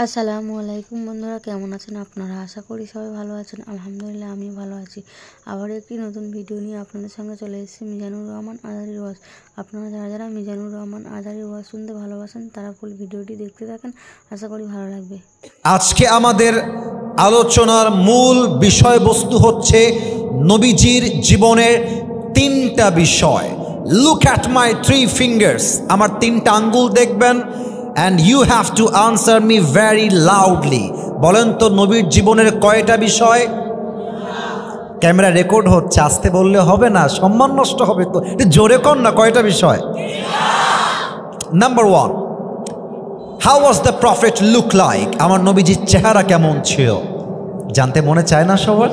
আসসালামু আলাইকুম বন্ধুরা, কেমন আছেন আপনারা? আশা করি সবাই ভালো আছেন। আলহামদুলিল্লাহ আমিও ভালো আছি। আবার একটি নতুন ভিডিও নিয়ে আপনাদের সঙ্গে চলে এসেছি মিজানুর রহমান আজারির ওয়াজ। আপনারা যারা যারা মিজানুর রহমান আজারির ওয়াজ শুনতে ভালোবাসেন তারা ফুল ভিডিওটি দেখতে থাকেন, আশা করি ভালো লাগবে। আজকে আমাদের আলোচনার মূল বিষয়বস্তু হচ্ছে নবীজির জীবনের তিনটা বিষয়। লুক অ্যাট মাই 3 ফিঙ্গার্স, আমার তিনটা আঙ্গুল দেখবেন and you have to answer me very loudly. বলেন তো নবীর জীবনের কয়টা বিষয়? ক্যামেরা রেকর্ড হচ্ছে, আস্তে বললে হবে না, সম্মান নষ্ট হবে তো, জোরে কর না, কয়টা বিষয়? Number 1, how was the prophet look like? আমার নবীজির চেহারা কেমন ছিল জানতে মনে চায় না সবার?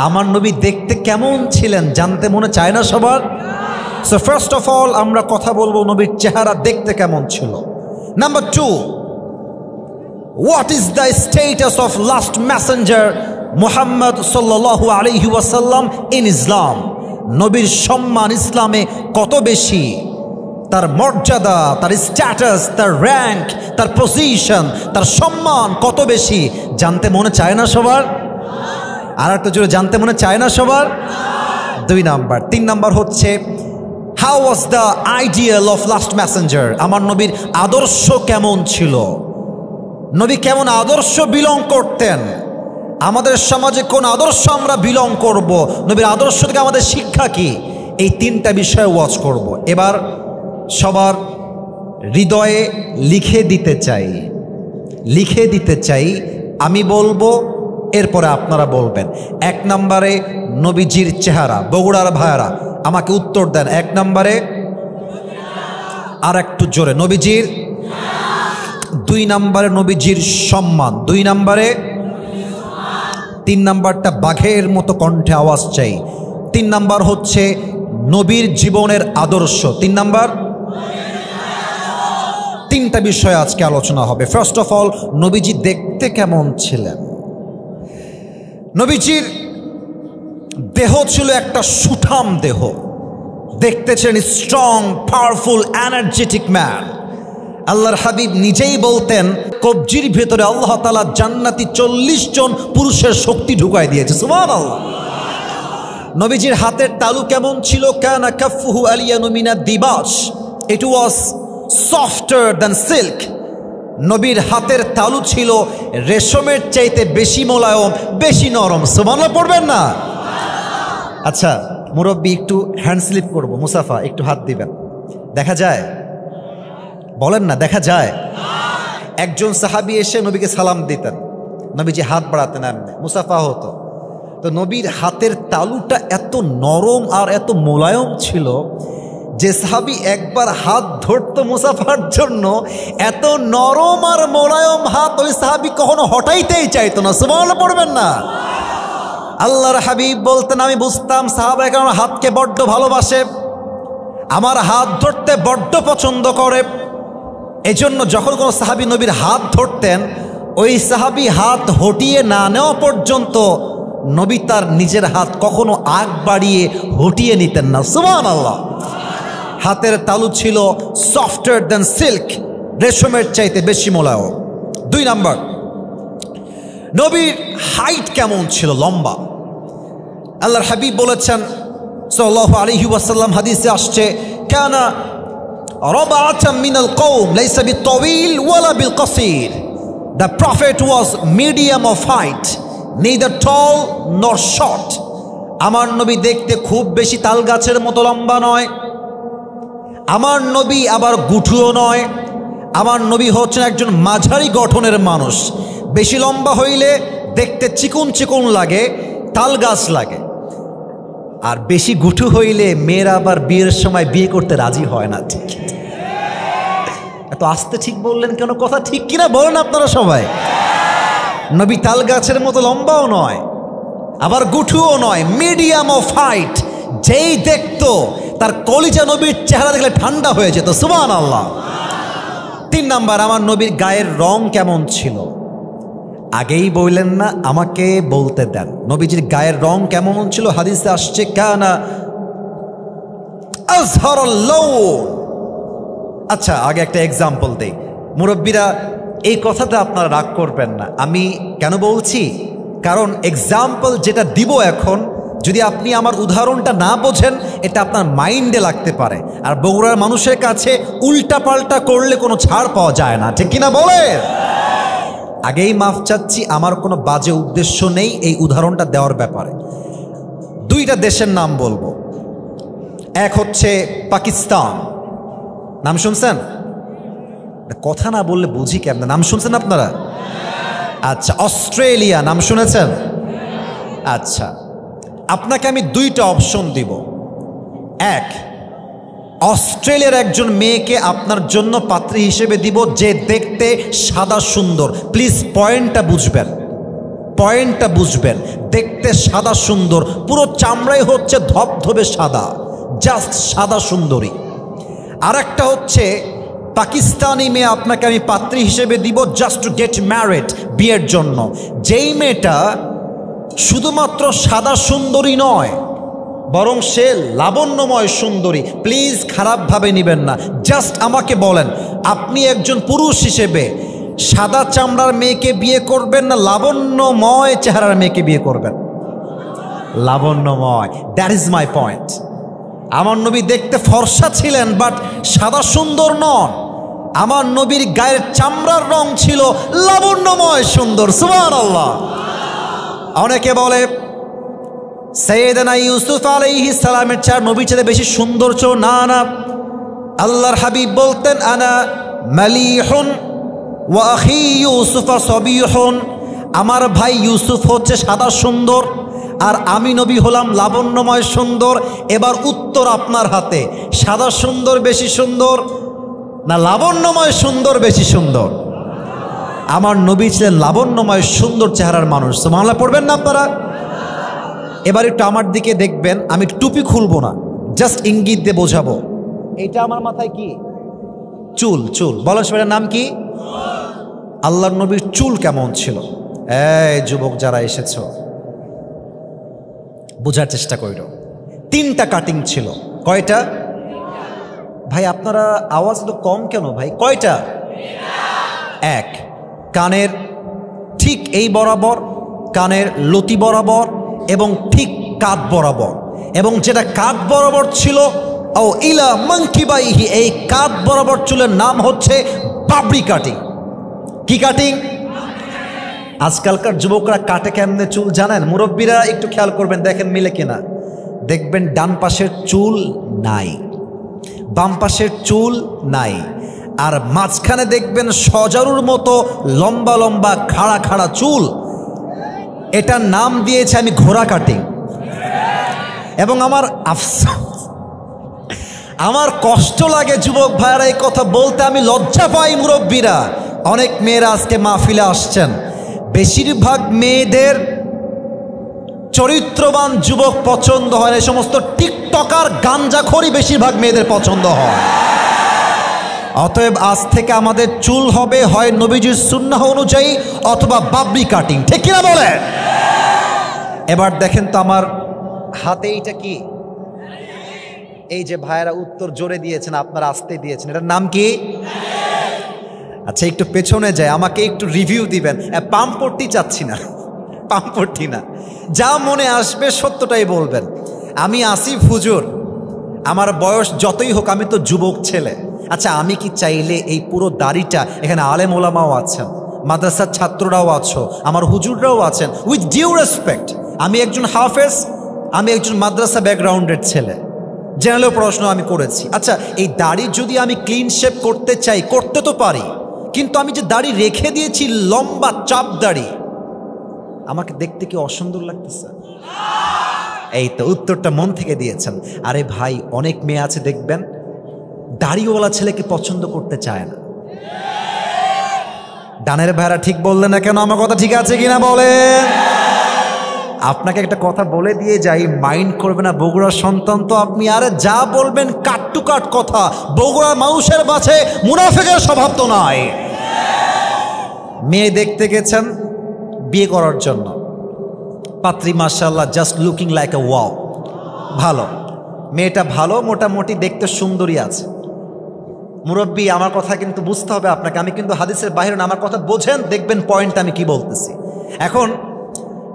আমার নবী দেখতে কেমন ছিলেন জানতে মনে চায় না সবার? সো ফার্স্ট অফ অল আমরা কথা বলবো নবীর চেহারা দেখতে কেমন ছিল। Number 2, what is the status of last messenger Muhammad sallallahu alayhi wasallam in Islam? নবীর সম্মান ইসলামে কত বেশি, তার মর্যাদা, তার স্ট্যাটাস, তার র্যাঙ্ক, তার পজিশন, তার সম্মান কত বেশি জানতে মনে চায় না সবার? আর একটা জোরে জানতে মনে চায় না সবার? 2 নাম্বার। 3 নাম্বার হচ্ছে how was the ideal of last messenger? আমার নবীর আদর্শ কেমন ছিল? নবী কেমন আদর্শ বিলং করতেন? আমাদের সমাজে কোন আদর্শ আমরা বিলং করব? নবীর আদর্শ থেকে আমাদের শিক্ষা কি? এই 3টা বিষয়ে ওয়াচ করব। এবার সবার হৃদয়ে লিখে দিতে চাই, আমি বলবো, এরপরে আপনারা বলবেন। 1 নম্বরে নবীজির চেহারা। বগুড়ার ভাইয়ারা আমাকে উত্তর দেন। 1 নম্বরে, আর একটু জোরে, নবীজির। 2 নম্বরে নবীজির সম্মান। 2 নম্বরে। 3 নম্বরটা বাঘের মতো কণ্ঠে আওয়াজ চাই। 3 নম্বর হচ্ছে নবীর জীবনের আদর্শ। 3 নম্বর। 3টা বিষয় আজকে আলোচনা হবে। ফার্স্ট অফ অল, নবীজি দেখতে কেমন ছিলেন? নবীজির দেহ ছিল একটা সুঠাম দেহ, দেখতে ছিলেন স্ট্রং, পাওয়ারফুল, এনার্জেটিক ম্যান। আল্লাহর হাবিব নিজেই বলতেন কবজির ভেতরে আল্লাহ তাআলা জান্নাতি 40 জন পুরুষের শক্তি ঢুকাই দিয়েছে। সুবহানাল্লাহ। নবীজির হাতের তালু কেমন ছিল? কানা কাফুহু আলিয়ানু মিনাদ দিবাস, ইট ওয়াজ সফটার দ্যান সিল্ক। নবীর হাতের তালু ছিল রেশমের চাইতে বেশি মোলায়ম, বেশি নরম। সুবহানাল্লাহ পড়বেন না? আচ্ছা মুরব্বী, একটু হ্যান্ড স্লিপ করবো, মুসাফা একটু হাত দিবেন। দেখা যায়? বলেন না, দেখা যায়? একজন সাহাবী এসে নবীকে সালাম দিতেন, নবীজি হাত বাড়াতেন, এমনি মুসাফা হতো। তো নবীর হাতের তালুটা এত নরম আর এত মোলায়ম ছিল যে সাহাবী একবার হাত ধরতো মুসাফার জন্য, এত নরম আর মোলায়ম হাত ওই সাহাবী কখনো হটাইতেই চাইতো না। সুবহানাল্লাহ পড়বেন না? আল্লাহর হাবিব বলতেন, আমি বুঝতাম সাহাবায়ে কেরাম হাতকে বড্ড ভালোবাসে, আমার হাত ধরতে বড্ড পছন্দ করে। এজন্য যখন কোনো সাহাবী নবীর হাত ধরতেন, ওই সাহাবী হাত হটিয়ে না নেওয়া পর্যন্ত নবী তার নিজের হাত কখনো আগ বাড়িয়ে হটিয়ে নিতেন না। সুবহানাল্লাহ। হাতের তালু ছিল সফটার দ্যান সিল্ক, রেশমের চাইতে বেশি মোলায়ম। 2 নাম্বার, নবীর হাইট কেমন ছিল? লম্বা। আল্লাহর হাবিব বলেছেন সাল্লাল্লাহু আলাইহি ওয়াসাল্লাম, হাদিসে আসছে, কানা রাবাআতাম মিনাল কওম লাইসা বিতাওয়িল ওয়ালা বিলকাসির। The prophet was medium of height, neither tall nor short. আমার নবী দেখতে খুব বেশি তাল গাছের মতো লম্বা নয়, আমার নবী আবার গুঠুও নয়। আমার নবী হচ্ছেন একজন মাঝারি গঠনের মানুষ। বেশি লম্বা হইলে দেখতে চিকন চিকন লাগে, তাল গাছ লাগে। আর বেশি গুঠু হইলে মেয়েরা আবার বিয়ের সময় বিয়ে করতে রাজি হয় না। ঠিক এত আস্তে ঠিক বললেন কেন? কথা ঠিক কিনা বলেন আপনারা সবাই? নবী তাল গাছের মতো লম্বাও নয়, আবার গুঠুও নয়, মিডিয়াম অফ হাইট। যেই দেখতো তার কলিজা নবীর চেহারা দেখলে ঠান্ডা হয়ে যেত। সুবহানাল্লাহ। 3 নাম্বার, আমার নবীর গায়ের রং কেমন ছিল? আগেই বললেন না, আমাকে বলতে দেন। নবীজির গায়ের রং কেমন ছিল? হাদিসে আসছে, কানা আজহারুল লাউন। আচ্ছা আগে একটা এক্সাম্পল দেই। মুরব্বীরা এই কথাতে আপনারা রাগ করবেন না। আমি কেন বলছি, কারণ এক্সাম্পল যেটা দিব এখন, যদি আপনি আমার উদাহরণটা না বোঝেন এটা আপনার মাইন্ডে লাগতে পারে। আর বগুড়ার মানুষের কাছে উল্টাপাল্টা করলে কোনো ছাড় পাওয়া যায় না, ঠিক কিনা বলে? আগেই মাফ চাচ্ছি, আমার কোনো বাজে উদ্দেশ্য নেই এই উদাহরণটা দেওয়ার ব্যাপারে। দুইটা দেশের নাম বলবো। এক হচ্ছে পাকিস্তান, নাম শুনছেন? কথা না বললে বুঝি কেমন, নাম শুনছেন আপনারা? আচ্ছা, অস্ট্রেলিয়া নাম শুনেছেন? আচ্ছা, আপনাকে আমি দুইটা অপশন দিব। এক, অস্ট্রেলিয়ার একজন মেয়েকে আপনার জন্য পাত্রী হিসেবে দিব যে দেখতে সাদা সুন্দর। প্লিজ পয়েন্টটা বুঝবেন, পয়েন্টটা বুঝবেন। দেখতে সাদা সুন্দর, পুরো চামড়াই হচ্ছে ধবধবে সাদা, জাস্ট সাদা সুন্দরী। আর একটা হচ্ছে পাকিস্তানি মেয়ে আপনাকে আমি পাত্রী হিসেবে দিব জাস্ট টু গেট ম্যারিড, বিয়ের জন্য। যেই মেয়েটা শুধুমাত্র সাদা সুন্দরী নয়, বরং সে লাবণ্যময় সুন্দরী। প্লিজ খারাপভাবে নেবেন না, জাস্ট আমাকে বলেন আপনি একজন পুরুষ হিসেবে সাদা চামড়ার মেয়েকে বিয়ে করবেন না লাবণ্যময় চেহারার মেয়েকে বিয়ে করবেন? লাবণ্যময়, দ্যাট ইজ মাই পয়েন্ট। আমার নবী দেখতে ফর্সা ছিলেন বাট সাদা সুন্দর নন। আমার নবীর গায়ের চামড়ার রং ছিল লাবণ্যময় সুন্দর। সুবহানাল্লাহ। অনেকে বলে সাইয়েদনা ইউসুফ আলাইহিস সালামের চেয়ে নবীর চেয়ে বেশি সুন্দর ছিল। না না, আল্লাহর হাবিব বলতেন আনা মালিহুন ওয়া আখি ইউসুফ সাবিহুন, আমার ভাই ইউসুফ হচ্ছে সাদা সুন্দর আর আমি নবী হলাম লাবণ্যময় সুন্দর। এবার উত্তর আপনার হাতে, সাদা সুন্দর বেশি সুন্দর না লাবণ্যময় সুন্দর বেশি সুন্দর? আমার নবী ছিলেন লাবণ্যময় সুন্দর চেহারার মানুষ। সুবহানাল্লাহ পড়বেন না আপনারা? এবার একটু আমার দিকে দেখবেন, আমি টুপি খুলবো না, জাস্ট ইঙ্গিত দিয়ে বোঝাবো। এটা আমার মাথায় কি? চুল। চুল বলেন সেটার নাম কি? আল্লাহর নবীর চুল কেমন ছিল? এই যুবক যারা এসেছ, বোঝার চেষ্টা কইর। 3টা কাটিং ছিল। কয়টা? ভাই আপনারা আওয়াজ তো কম কেন ভাই? কয়টা? এক, কানের ঠিক এই বরাবর, কানের লতি বরাবর এবং ঠিক কাঁধ বরাবর। এবং যেটা কাঁধ বরাবর ছিল ও ইলা মানকিবাইহি, এই কাঁধ বরাবর চুলের নাম হচ্ছে বাবরি কাটিং। কি কাটিং? আজকালকার যুবকরা কাটে কেমনে চুল জানেন? মুরব্বীরা একটু খেয়াল করবেন, দেখেন মিলে কিনা। দেখবেন ডান পাশের চুল নাই, বাম পাশের চুল নাই, আর মাঝখানে দেখবেন সজারুর মতো লম্বা লম্বা খাড়া খাড়া চুল। এটার নাম দিয়েছে আমি ঘোড়া কাটিং। এবং আমার আফসোস, আমার কষ্ট লাগে যুবক ভাইয়ারা এই কথা বলতে, আমি লজ্জা পাই। মুরব্বীরা, অনেক মেয়েরা আজকে মাহফিলে আসছেন, বেশিরভাগ মেয়েদের চরিত্রবান যুবক পছন্দ হয় না, এই সমস্ত টিকটকার গাঞ্জাখোরই বেশিরভাগ মেয়েদের পছন্দ হয়। অতএব আজ থেকে আমাদের চুল হবে হয় নবীজির সুন্নাহ অনুযায়ী অথবা বাবরি কাটিং, ঠিক কিনা বলে? এবার দেখেন তো আমার হাতে এইটা কি? এই যে ভাইয়েরা উত্তর জোরে দিয়েছেন, আপনারা আসতে দিয়েছেন, এটার নাম কি? আচ্ছা একটু পেছনে যায়, আমাকে একটু রিভিউ দিবেন। পাম্পট্টি চাচ্ছি না, পাম্পট্টি না, যা মনে আসবে সত্যটাই বলবেন। আমি আসিফ হুজুর, আমার বয়স যতই হোক আমি তো যুবক ছেলে। আচ্ছা আমি কি চাইলে এই পুরো দাড়িটা, এখানে আলেম ওলামাও আছেন, মাদ্রাসার ছাত্ররাও আছো, আমার হুজুররাও আছেন, উইথ ডিউ রেসপেক্ট, আমি একজন হাফেজ, আমি একজন মাদ্রাসা ব্যাকগ্রাউন্ডের ছেলে, জেনারেল পড়াশোনা আমি করেছি। আচ্ছা এই দাড়ি যদি আমি ক্লিন শেপ করতে চাই, করতে তো পারি, কিন্তু আমি যে দাড়ি রেখে দিয়েছি লম্বা চাপ দাড়ি, আমাকে দেখতে কি অসুন্দর লাগতেছে? এই তো উত্তরটা মন থেকে দিয়েছেন। আরে ভাই, অনেক মেয়ে আছে দেখবেন দাড়িওয়ালা ছেলেকে পছন্দ করতে চায় না। ডানের ভাইরা ঠিক বললেন না কেন? আমার কথা ঠিক আছে কিনা বলেন? আপনাকে একটা কথা বলে দিয়ে যাই, মাইন্ড করবে না, বগুড়ার সন্তান তো আপনি, আরে যা বলবেন কাট টু কাট কথা। বগুড়ার মানুষের কাছে মুনাফিকের স্বভাব তো নয়। মেয়ে দেখতে গেছেন বিয়ে করার জন্য, পাত্রী মাশাআল্লাহ just looking like a wow, ভালো মেয়েটা, ভালো মোটামুটি দেখতে সুন্দরী আছে। মুরব্বী, আমার কথা কিন্তু বুঝতে হবে আপনাকে, আমি কিন্তু হাদিসের বাইরে না, আমার কথা বোঝেন, দেখবেন পয়েন্ট আমি কি বলতেছি। এখন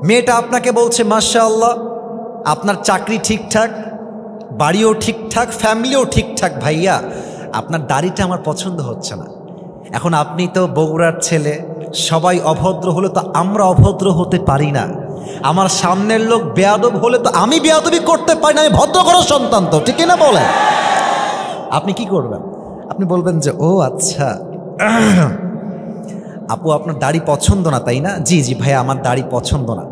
মেয়েটা আপনাকে বলছে মাশাআল্লাহ আপনার চাকরি ঠিকঠাক, বাড়িও ঠিকঠাক, ফ্যামিলিও ঠিকঠাক, ভাইয়া আপনার দাড়িটা আমার পছন্দ হচ্ছে না। এখন আপনি তো বগুড়ার ছেলে, সবাই অভদ্র হলে তো আমরা অভদ্র হতে পারি না, আমার সামনের লোক বেয়াদব হলে তো আমি বেয়াদবি করতে পারি না, আমি ভদ্র করার সন্তান তো, ঠিক না বলে? আপনি কি করবেন? আপনি বলবেন যে ও আচ্ছা আপু আপনার দাড়ি পছন্দ না তাই না? জি জি ভাইয়া আমার দাড়ি পছন্দ না।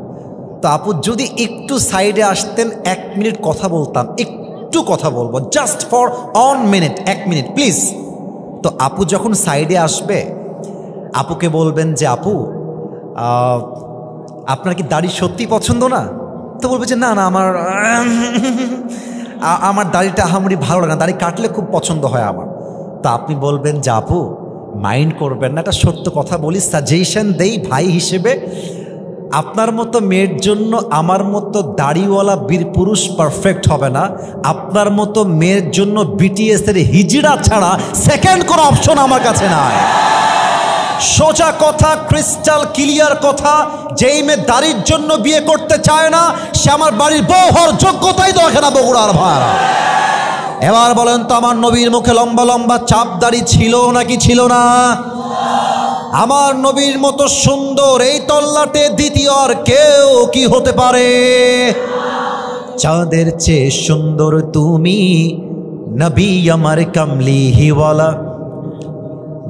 তো আপু যদি একটু সাইডে আসতেন, 1 মিনিট কথা বলতাম, একটু কথা বলবো, just for 1 minute, 1 minute please. তো আপু যখন সাইডে আসবে, আপুকে বলবেন যে আপু আপনার কি দাড়ি সত্যি পছন্দ না? তো বলবে যে না না আমার দাড়িটা আহামরি ভালো লাগে না, দাড়ি কাটলে খুব পছন্দ হয় আমার। তা আপনি বলবেন যে আপু মাইন্ড করবেন না, একটা সত্য কথা বলি, সাজেশন দেই ভাই হিসেবে, আপনার মতো মেয়ের জন্য আমার মতো দাড়িওয়ালা বীর পুরুষ পারফেক্ট হবে না, আপনার মতো মেয়ের জন্য বিটিএস এর হিজড়া ছাড়া সেকেন্ড কোনো অপশন আমার কাছে নাই। সোজা কথা, ক্রিস্টাল ক্লিয়ার কথা, যেই মেয়ে দাড়ির জন্য বিয়ে করতে চায় না সে আমার বাড়ির বউ হওয়ার যোগ্যতাই তো রাখে না বগুড়ার ভাড়া। এবার বলেন তো আমার নবীর মুখে লম্বা লম্বা চাপ দাড়ি ছিল নাকি ছিল না? আমার নবীর মতো সুন্দর এই তল্লাটে দ্বিতীয় আর কেউ কি হতে পারে? চাঁদের চেয়ে সুন্দর তুমি, নবী আমার কামলি হিওয়ালা,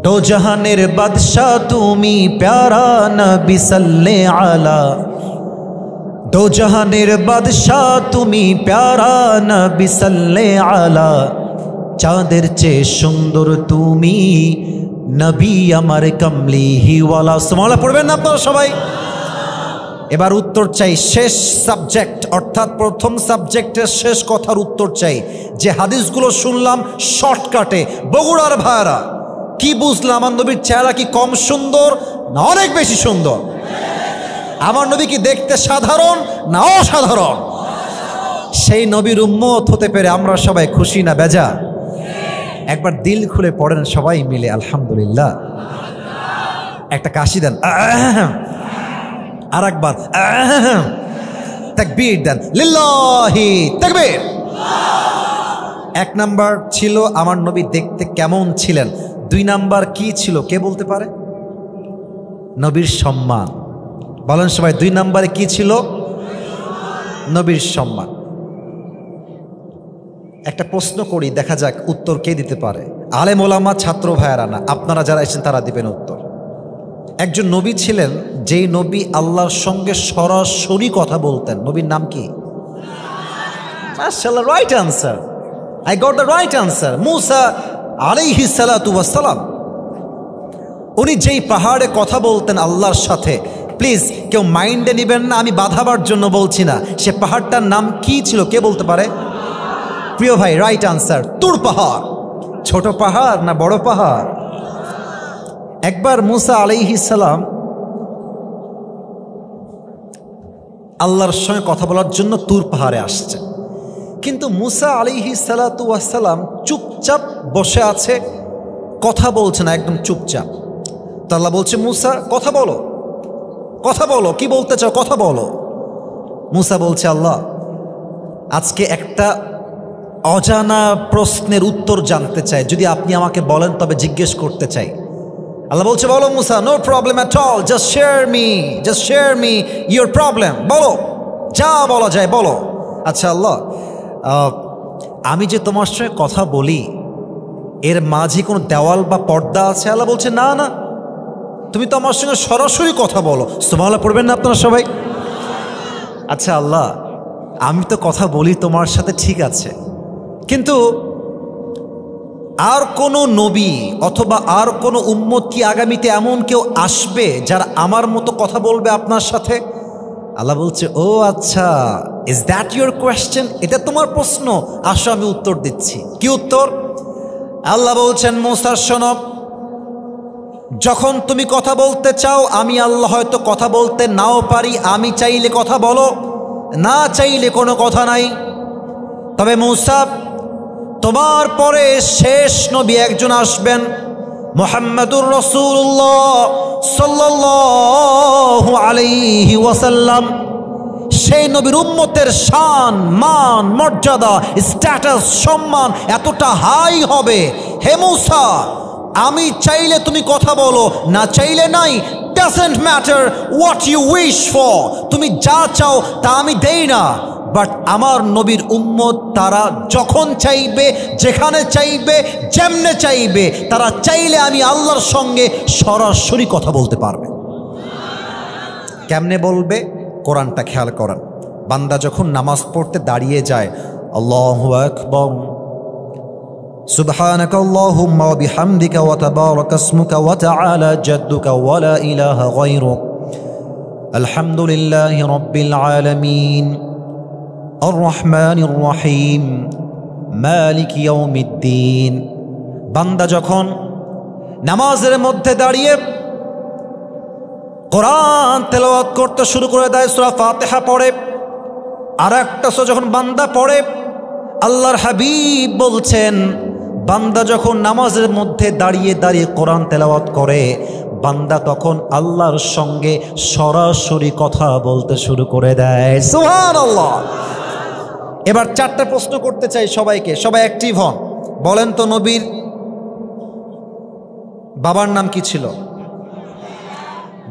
দো জাহানের বাদশা তুমি, প্যারা নবী সাল্লে আলা, দো জাহানের বাদশা তুমি, প্যারা নবী সাল্লে আলা, চাঁদের চেয়ে সুন্দর তুমি, নবী আমার কামলি হিওয়ালা। সুবহানাল্লাহ পড়বেন না আপনারা সবাই? এবার উত্তর চাই, শেষ সাবজেক্ট, অর্থাৎ প্রথম সাবজেক্টের শেষ কথার উত্তর চাই। যে হাদিসগুলো শুনলাম শর্টকাটে, বগুড়ার ভাইরা কি বুঝলাম? আমার নবীর চেহারা কি কম সুন্দর না অনেক বেশি সুন্দর? আমার নবী কি দেখতে সাধারণ না অসাধারণ? সেই নবীর উম্মত হতে পেরে আমরা সবাই খুশি না বেজা? একবার দিল খুলে পড়েন সবাই মিলে আলহামদুলিল্লাহ। একটা কাশি দেন, আর একবার তাকবীর দেন, লিল্লাহি তাকবীর। 1 নাম্বার ছিল আমার নবী দেখতে কেমন ছিলেন, 2 নাম্বার কি ছিল কে বলতে পারে? নবীর সম্মান। বলেন সবাই, 2 নাম্বারে কি ছিল? নবীর সম্মান। একটা প্রশ্ন করি, দেখা যাক উত্তর কে দিতে পারে। আলেম ওলামা ছাত্র ভাইয়ারা না, আপনারা যারা এসেছেন তারা দিবেন উত্তর। একজন নবী ছিলেন, যেই নবী আল্লাহর সঙ্গে সরাসরি কথা বলতেন, নবীর নাম কি? মাশাআল্লাহ, right answer, I got the right answer, Musa আলাইহিস সালাতু ওয়াস সালাম। উনি যেই পাহাড়ে কথা বলতেন আল্লাহর সাথে, প্লিজ কেউ মাইন্ডে নেবেন না, আমি বাধাবার জন্য বলছি না, সে পাহাড়টার নাম কি ছিল কে বলতে পারে? প্রিয় ভাই, রাইট আনসার তুর পাহাড়। ছোট পাহাড় না বড় পাহাড়? একবার মুসা আলাইহিস সালাম আল্লাহর সঙ্গে কথা বলার জন্য তুর পাহাড়ে আসছে, কিন্তু মুসা আলাইহিস সালাতু ওয়াস সালাম চুপচাপ বসে আছে, কথা বলছে না, একদম চুপচাপ। তো আল্লাহ বলছে, মুসা কথা বলো, কথা বলো, কি বলতে চাও কথা বলো। মুসা বলছে, আল্লাহ আজকে একটা অজানা প্রশ্নের উত্তর জানতে চাই, যদি আপনি আমাকে বলেন তবে জিজ্ঞেস করতে চাই। আল্লাহ বলছে, বলো Musa, no problem at all, just share me your problem, বলো যা বলা যায় বলো। আচ্ছা আল্লাহ, আমি যে তোমার সঙ্গে কথা বলি এর মাঝে কোনো দেওয়াল বা পর্দা আছে? আল্লাহ বলছে, না না, তুমি তো আমার সঙ্গে সরাসরি কথা বলো। সুবহানাল্লাহ পড়বেন না আপনারা সবাই? আচ্ছা আল্লাহ, আমি তো কথা বলি তোমার সাথে, ঠিক আছে, কিন্তু আর কোনো নবী অথবা আর কোনো উম্মত কি আগামীতে এমন কেউ আসবে যারা আমার মতো কথা বলবে আপনার সাথে? আল্লাহ বলছে, ও আচ্ছা, ইজ দ্যাট ইউর কোয়েশ্চেন? এটা তোমার প্রশ্ন, আসো আমি উত্তর দিচ্ছি। কি উত্তর? আল্লাহ বলছেন, মুসা শোনো, যখন তুমি কথা বলতে চাও, আমি আল্লাহ হয়তো কথা বলতে নাও পারি, আমি চাইলে কথা বলো, না চাইলে কোনো কথা নাই। তবে মুসা, তোমার পরে শেষ নবী একজন আসবেন, মুহাম্মাদুর রাসূলুল্লাহ সাল্লাল্লাহু আলাইহি ওয়াসাল্লাম। সেই নবীর উম্মতের শান, মান, মর্যাদা, স্ট্যাটাস, সম্মান এতটা হাই হবে, হে মূসা আমি চাইলে তুমি কথা বলো, না চাইলে নাই, doesn't matter what you wish for, তুমি যা চাও তা আমি দেই না। বাট আমার নবীর উম্মত তারা যখন চাইবে, যেখানে চাইবে, যেমনে চাইবে, তারা চাইলে আমি আল্লাহর সঙ্গে সরাসরি কথা বলতে পারবে। কেমনে বলবে? কোরআনটা খেয়াল করেন। বান্দা যখন নামাজ পড়তে দাঁড়িয়ে যায়, আল্লাহু আকবার, সুবহানাকা আল্লাহুম্মা ওয়া বিহামদিকা ওয়া তাবারাকা ইসমুকা ওয়া তাআলা জাদ্দুকা ওয়া লা ইলাহা গায়রুক, আলহামদুলিল্লাহি রাব্বিল আলামিন, আর রহমানির রহিম, মালিক ইয়াউমিদ্দিন। বান্দা যখন নামাজের মধ্যে দাঁড়িয়ে কোরআন তেলাওয়াত করতে শুরু করে দেয়, সূরা ফাতিহা পড়ে, আর একটা সূরা যখন বান্দা পড়ে, আল্লাহর হাবিব বলছেন বান্দা যখন নামাজের মধ্যে দাঁড়িয়ে দাঁড়িয়ে কোরআন তেলাওয়াত করে, বান্দা তখন আল্লাহর সঙ্গে সরাসরি কথা বলতে শুরু করে দেয়। সুবহানাল্লাহ। এবার চারটা প্রশ্ন করতে চাই সবাইকে, সবাই অ্যাক্টিভ হন। বলেন তো নবীর বাবার নাম কি ছিল?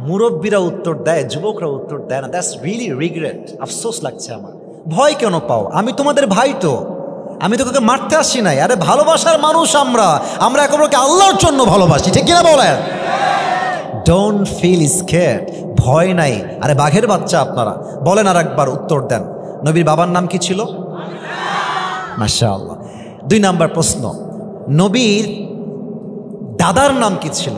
মুরব্বীরা উত্তর দেয়, যুবকরা উত্তর দেয় না। দ্যাটস রিয়েলি রিগ্রেট, আফসোস লাগছে আমার। ভয় কেন পাও? আমি তোমাদের ভাই তো, আমি তো কাউকে মারতে আসি নাই। আরে ভালোবাসার মানুষ আমরা একেবারে আল্লাহর জন্য ভালোবাসি, ঠিক কিনা বলেন? ডোন্ট ফিল স্কেয়ার্ড, ভয় নাই। আরে বাঘের বাচ্চা আপনারা। বলেন আর একবার উত্তর দেন, নবীর বাবার নাম কি ছিল? মাশাআল্লাহ। 2 নাম্বার প্রশ্ন, নবীর দাদার নাম কি ছিল?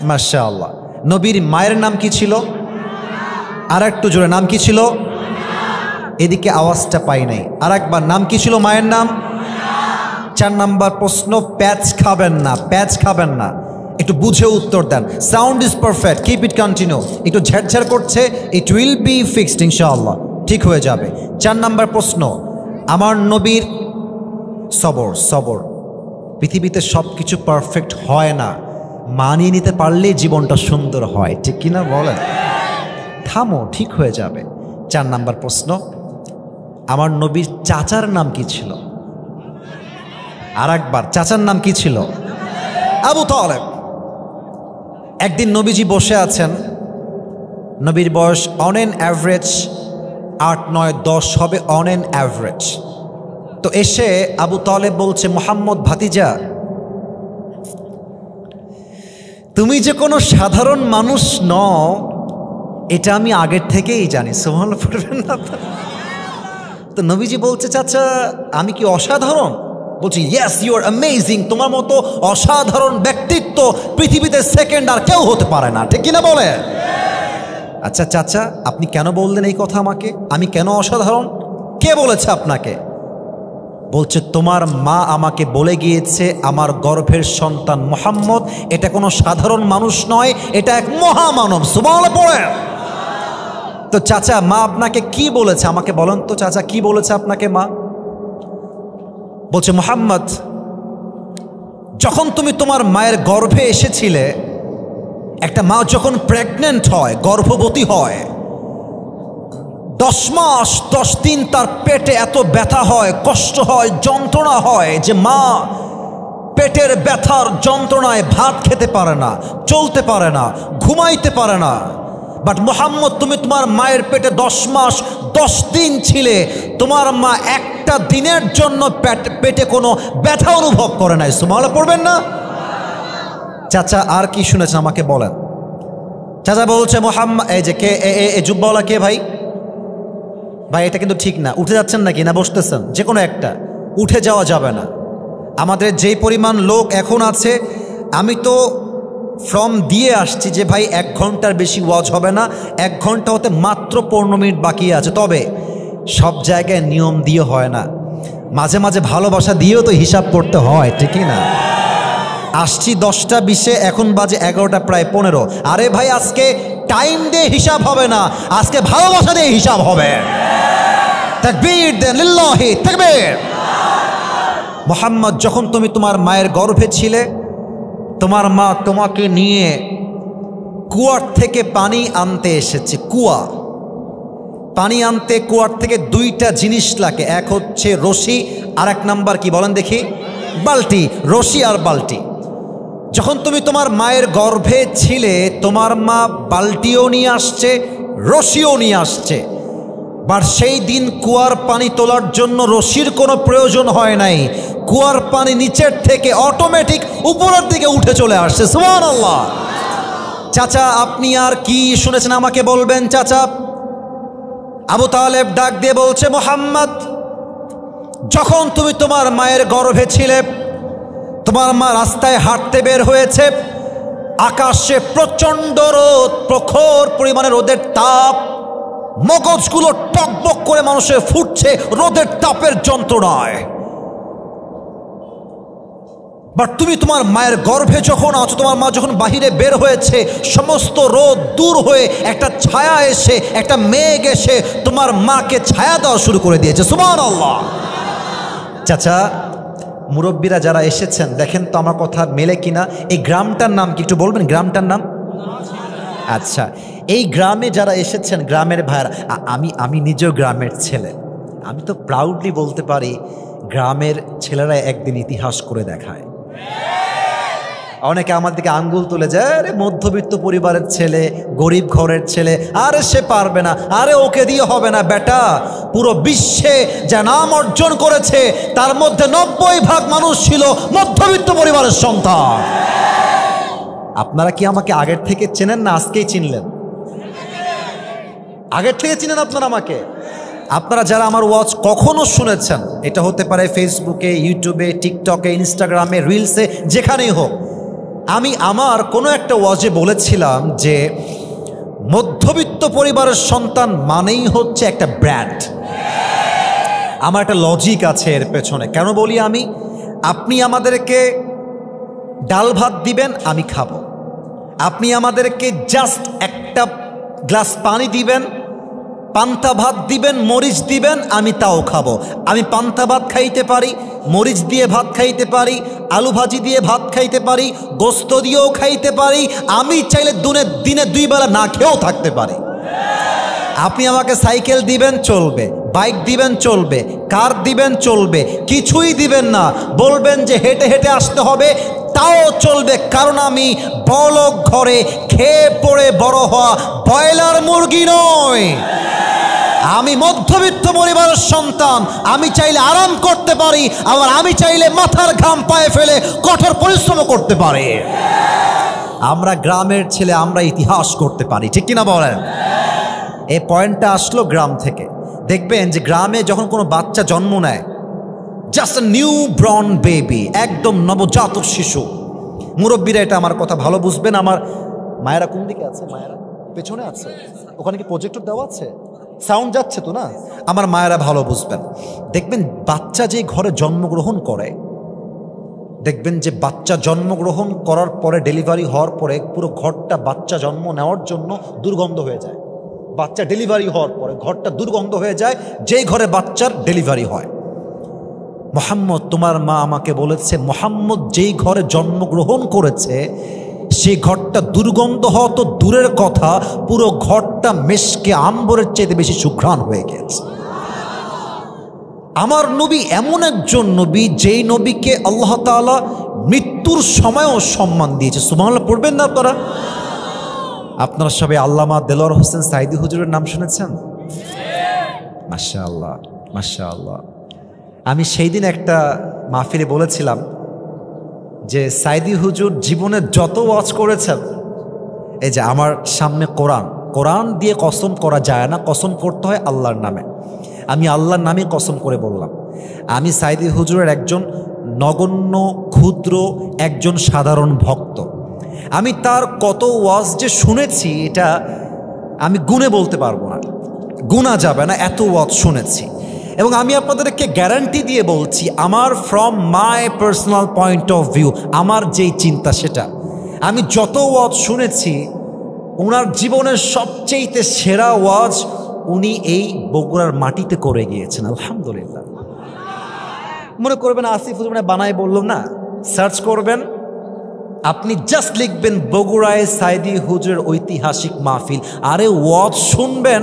মাশাআল্লাহ। নবীর মায়ের নাম কি ছিল? আর একটু জোরে, নাম কি ছিল? এদিকে আওয়াজটা পাই নাই, আর একবার, নাম কি ছিল মায়ের নাম? 4 নাম্বার প্রশ্ন, প্যাচ খাবেন না, প্যাচ খাবেন না, একটু বুঝে উত্তর দেন। Sound is perfect, keep it continue. একটু ঝেড়ঝেড় করছে, ইট উইল বি ফিক্সড ইনশাআল্লাহ, ঠিক হয়ে যাবে। 4 নাম্বার প্রশ্ন, আমার নবীর সবর। পৃথিবীতে সব কিছু পারফেক্ট হয় না, মানিয়ে নিতে পারলেই জীবনটা সুন্দর হয়, ঠিক কিনা বলেন? থামো, ঠিক হয়ে যাবে। 4 নাম্বার প্রশ্ন, আমার নবীর চাচার নাম কি ছিল? আর একবার, চাচার নাম কি ছিল? আবু তালেব। একদিন নবীজি বসে আছেন, নবীর বয়স অন এন অ্যাভারেজ 8, 9, 10 হবে, অন এন অ্যাভারেজ। তো এসে আবু তালেব বলছে, মুহাম্মদ ভাতিজা, তুমি যে কোনো সাধারণ মানুষ নও এটা আমি আগের থেকেই জানি। সুবহানাল্লাহ পড়বেন না? তো নবীজি বলছে, চাচা আমি কি অসাধারণ? বলছি, ইয়েস ইউ আর অ্যামেজিং, তোমার মতো অসাধারণ ব্যক্তিত্ব পৃথিবীতে সেকেন্ড আর কেউ হতে পারে না, ঠিক কিনা বলে? আচ্ছা চাচা, আপনি কেন বললেন এই কথা আমাকে? আমি কেন অসাধারণ? কে বলেছে আপনাকে? বলছে, তোমার মা আমাকে বলে গিয়েছে আমার গর্ভের সন্তান মুহাম্মদ এটা কোনো সাধারণ মানুষ নয়, এটা এক মহামানব। সুবহানাল্লাহ পড়ে। তো চাচা, মা আপনাকে কি বলেছে আমাকে বলেন তো চাচা, কি বলেছে আপনাকে মা? বলছে, মুহাম্মদ যখন তুমি তোমার মায়ের গর্ভে এসেছিলে, একটা মা যখন প্রেগনেন্ট হয়, গর্ভবতী হয়, 10 মাস 10 দিন তার পেটে এত ব্যথা হয়, কষ্ট হয়, যন্ত্রণা হয় যে মা পেটের ব্যথার যন্ত্রণায় ভাত খেতে পারে না, চলতে পারে না, ঘুমাইতে পারে না। বাট মুহাম্মদ, তুমি তোমার মায়ের পেটে 10 মাস 10 দিন ছিলে, তোমার মা একটা দিনের জন্য পেটে কোনো ব্যথা অনুভব করে নাই। সুবহানাল্লাহ পড়বেন না? চাচা আর কি শুনেছেন আমাকে বলেন। চাচা বলছে, মুহাম্মদ, এই যে কে এই জুব্বাওয়ালা কে ভাই? ভাই এটা কিন্তু ঠিক না, উঠে যাচ্ছেন নাকি না বসতেছেন? যে কোনো একটা, উঠে যাওয়া যাবে না। আমাদের যেই পরিমাণ লোক এখন আছে, আমি তো ফর্ম দিয়ে আসছি যে ভাই 1 ঘন্টার বেশি ওয়াজ হবে না, 1 ঘন্টা হতে মাত্র 15 মিনিট বাকি আছে। তবে সব জায়গায় নিয়ম দিয়ে হয় না, মাঝে মাঝে ভালোবাসা দিয়েও তো হিসাব করতে হয়, ঠিকই না? আসছি 10টা 20-এ, এখন বাজে 11টা প্রায় 15। আরে ভাই আজকে টাইম দিয়ে হিসাব হবে না, আজকে ভালোবাসা দিয়ে হিসাব হবে। তাকবীর দেন, লিল্লাহি তাকবীর। মুহাম্মদ, যখন তুমি তোমার মায়ের গর্ভে ছিলে, তোমার মা তোমাকে নিয়ে কুয়ার থেকে পানি আনতে এসেছে। কুয়া পানি আনতে কুয়ার থেকে দুইটা জিনিস লাগে, এক হচ্ছে রশি, আর এক নাম্বার কি বলেন দেখি? বালতি। রশি আর বালতি। যখন তুমি তোমার মায়ের গর্ভে ছিলে, তোমার মা বালতিও নিয়ে আসছে, রশিও নিয়ে আসছে। বাট সেই দিন কুয়ার পানি তোলার জন্য রশির কোনো প্রয়োজন হয় নাই। কুয়ার পানি নিচের থেকে অটোমেটিক উপরের দিকে উঠে চলে আসছে। সুবহানাল্লাহ। চাচা, আপনি আর কি শুনেছেন আমাকে বলবেন? চাচা আবু তালেব ডাক দিয়ে বলছে, মুহাম্মদ, যখন তুমি তোমার মায়ের গর্ভে ছিলে, তোমার মা রাস্তায় হাঁটতে বের হয়েছে, আকাশে প্রচণ্ড রোদ, প্রখর পরিমাণে রোদের তাপ, মগজগুলো টকবক করে মানুষের ফুটছে রোদের তাপের যন্ত্রণায়। বাট তুমি তোমার মায়ের গর্ভে যখন আছো, তোমার মা যখন বাহিরে বের হয়েছে, সমস্ত রোদ দূর হয়ে একটা ছায়া এসে, একটা মেঘ এসে তোমার মাকে ছায়া দেওয়া শুরু করে দিয়েছে। সুবহানাল্লাহ। চাচা, মুরব্বীরা যারা এসেছেন, দেখেন তো আমার কথা মেলে কিনা। এই গ্রামটার নাম কি একটু বলবেন? গ্রামটার নাম? আচ্ছা, এই গ্রামে যারা এসেছেন, গ্রামের ভাইরা, আমি নিজেও গ্রামের ছেলে, আমি তো প্রাউডলি বলতে পারি গ্রামের ছেলেরা একদিন ইতিহাস করে দেখায়। অনেকে আমার দিকে আঙ্গুল তুলে যায়, আরে মধ্যবিত্ত পরিবারের ছেলে, গরিব ঘরের ছেলে, আরে সে পারবে না, আরে ওকে দিয়ে হবে না। বেটা, পুরো বিশ্বে যা নাম অর্জন করেছে তার মধ্যে 90% মানুষ ছিল মধ্যবিত্ত পরিবারের সন্তান। আপনারা কি আমাকে আগের থেকে চেনেন না আজকেই চিনলেন? আগের থেকে চিনেন আপনারা আমাকে। আপনারা যারা আমার ওয়াচ কখনো শুনেছেন, এটা হতে পারে ফেসবুকে, ইউটিউবে, টিকটকে, ইনস্টাগ্রামে, রিলসে, যেখানেই হোক, আমি আমার কোনো একটা ওয়াজে বলেছিলাম যে মধ্যবিত্ত পরিবারের সন্তান মানেই হচ্ছে একটা ব্র্যান্ড। আমার একটা লজিক আছে এর পেছনে। কেন বলি আমি? আপনি আমাদেরকে ডাল ভাত দিবেন, আমি খাবো। আপনি আমাদেরকে জাস্ট একটা গ্লাস পানি দিবেন, পান্তা ভাত দিবেন, মরিচ দিবেন, আমি তাও খাবো। আমি পান্তা ভাত খাইতে পারি, মরিচ দিয়ে ভাত খাইতে পারি, আলু ভাজি দিয়ে ভাত খাইতে পারি, গোস্ত দিয়েও খাইতে পারি, আমি চাইলে দিনে 2 বেলা না খেয়েও থাকতে পারি। আপনি আমাকে সাইকেল দিবেন, চলবে, বাইক দিবেন, চলবে, কার দিবেন, চলবে, কিছুই দিবেন না, বলবেন যে হেঁটে হেঁটে আসতে হবে, তাও চলবে। কারণ আমি বড়লোক ঘরে খেয়ে পড়ে বড় হওয়া ব্রয়লার মুরগি নয়, আমি মধ্যবিত্ত পরিবারের সন্তান। আমি চাইলে আরাম করতে পারি, আবার আমি চাইলে মাথার ঘাম পায়ে ফেলে কঠোর পরিশ্রম করতে পারি। আমরা গ্রামের ছেলে, আমরা ইতিহাস করতে পারি, ঠিক কিনা বলেন? এই পয়েন্টটা আসলো গ্রাম থেকে। দেখবেন যে গ্রামে যখন কোনো বাচ্চা জন্ম নেয়, জাস্ট আ নিউ ব্রন বেবি, একদম নবজাতক শিশু, মুরব্বীরা এটা আমার কথা ভালো বুঝবেন। আমার মায়েরা কোন দিকে আছে? মায়েরা পেছনে আছে। ওখানে কি প্রজেক্টর দেওয়া আছে? সাউন্ড যাচ্ছে তো না? আমার মায়েরা ভালো বুঝবেন। দেখবেন বাচ্চা যে ঘরে জন্মগ্রহণ করে, দেখবেন যে বাচ্চা জন্মগ্রহণ করার পরে, ডেলিভারি হওয়ার পরে পুরো ঘরটা বাচ্চা জন্ম নেওয়ার জন্য দুর্গন্ধ হয়ে যায়। বাচ্চা ডেলিভারি হওয়ার পরে ঘরটা দুর্গন্ধ হয়ে যায়, যেই ঘরে বাচ্চার ডেলিভারি হয়। মুহাম্মদ, তোমার মা আমাকে বলেছে, মুহাম্মদ যেই ঘরে জন্মগ্রহণ করেছে সেই ঘরটা দুর্গন্ধ হওয়া তো দূরের কথা, পুরো ঘরটা মেশকে আম্বরের চাইতে বেশি সুঘ্রাণ হয়ে গেছে। আমার নবী এমন একজন নবী, যেই নবীকে আল্লাহ তাআলা মৃত্যুর সময়ও সম্মান দিয়েছে। সুবহানাল্লাহ পড়বেন না আপনারা? আপনারা সবাই আল্লামা দেলোয়ার হোসেন সাইদি হুজুরের নাম শুনেছেন? মাশাআল্লাহ, মাশাআল্লাহ। আমি সেই দিন একটা মাহফিলে বলেছিলাম যে সাইদি হুজুর জীবনে যত ওয়াজ করেছেন, এই যে আমার সামনে কোরআন দিয়ে কসম করা যায় না, কসম করতে হয় আল্লাহর নামে। আমি আল্লাহর নামে কসম করে বললাম, আমি সাইদি হুজুরের একজন নগণ্য ক্ষুদ্র একজন সাধারণ ভক্ত। আমি তার কত ওয়াজ যে শুনেছি, এটা আমি গুণে বলতে পারবো না, গুণা যাবে না, এত ওয়াজ শুনেছি। এবং আমি আপনাদেরকে গ্যারান্টি দিয়ে বলছি, আমার from my personal point of view, আমার যেই চিন্তা সেটা, আমি যত ওয়াজ শুনেছি, ওনার জীবনের সবচেয়ে সেরা ওয়াজ উনি এই বগুড়ার মাটিতে করে গিয়েছেন। আলহামদুলিল্লাহ। মনে করবেন আসিফ হুজুর মানে বানাই বললাম না, সার্চ করবেন, আপনি জাস্ট লিখবেন বগুড়ায় সাইদি হুজুরের ঐতিহাসিক মাহফিল, আরে ওয়াজ শুনবেন,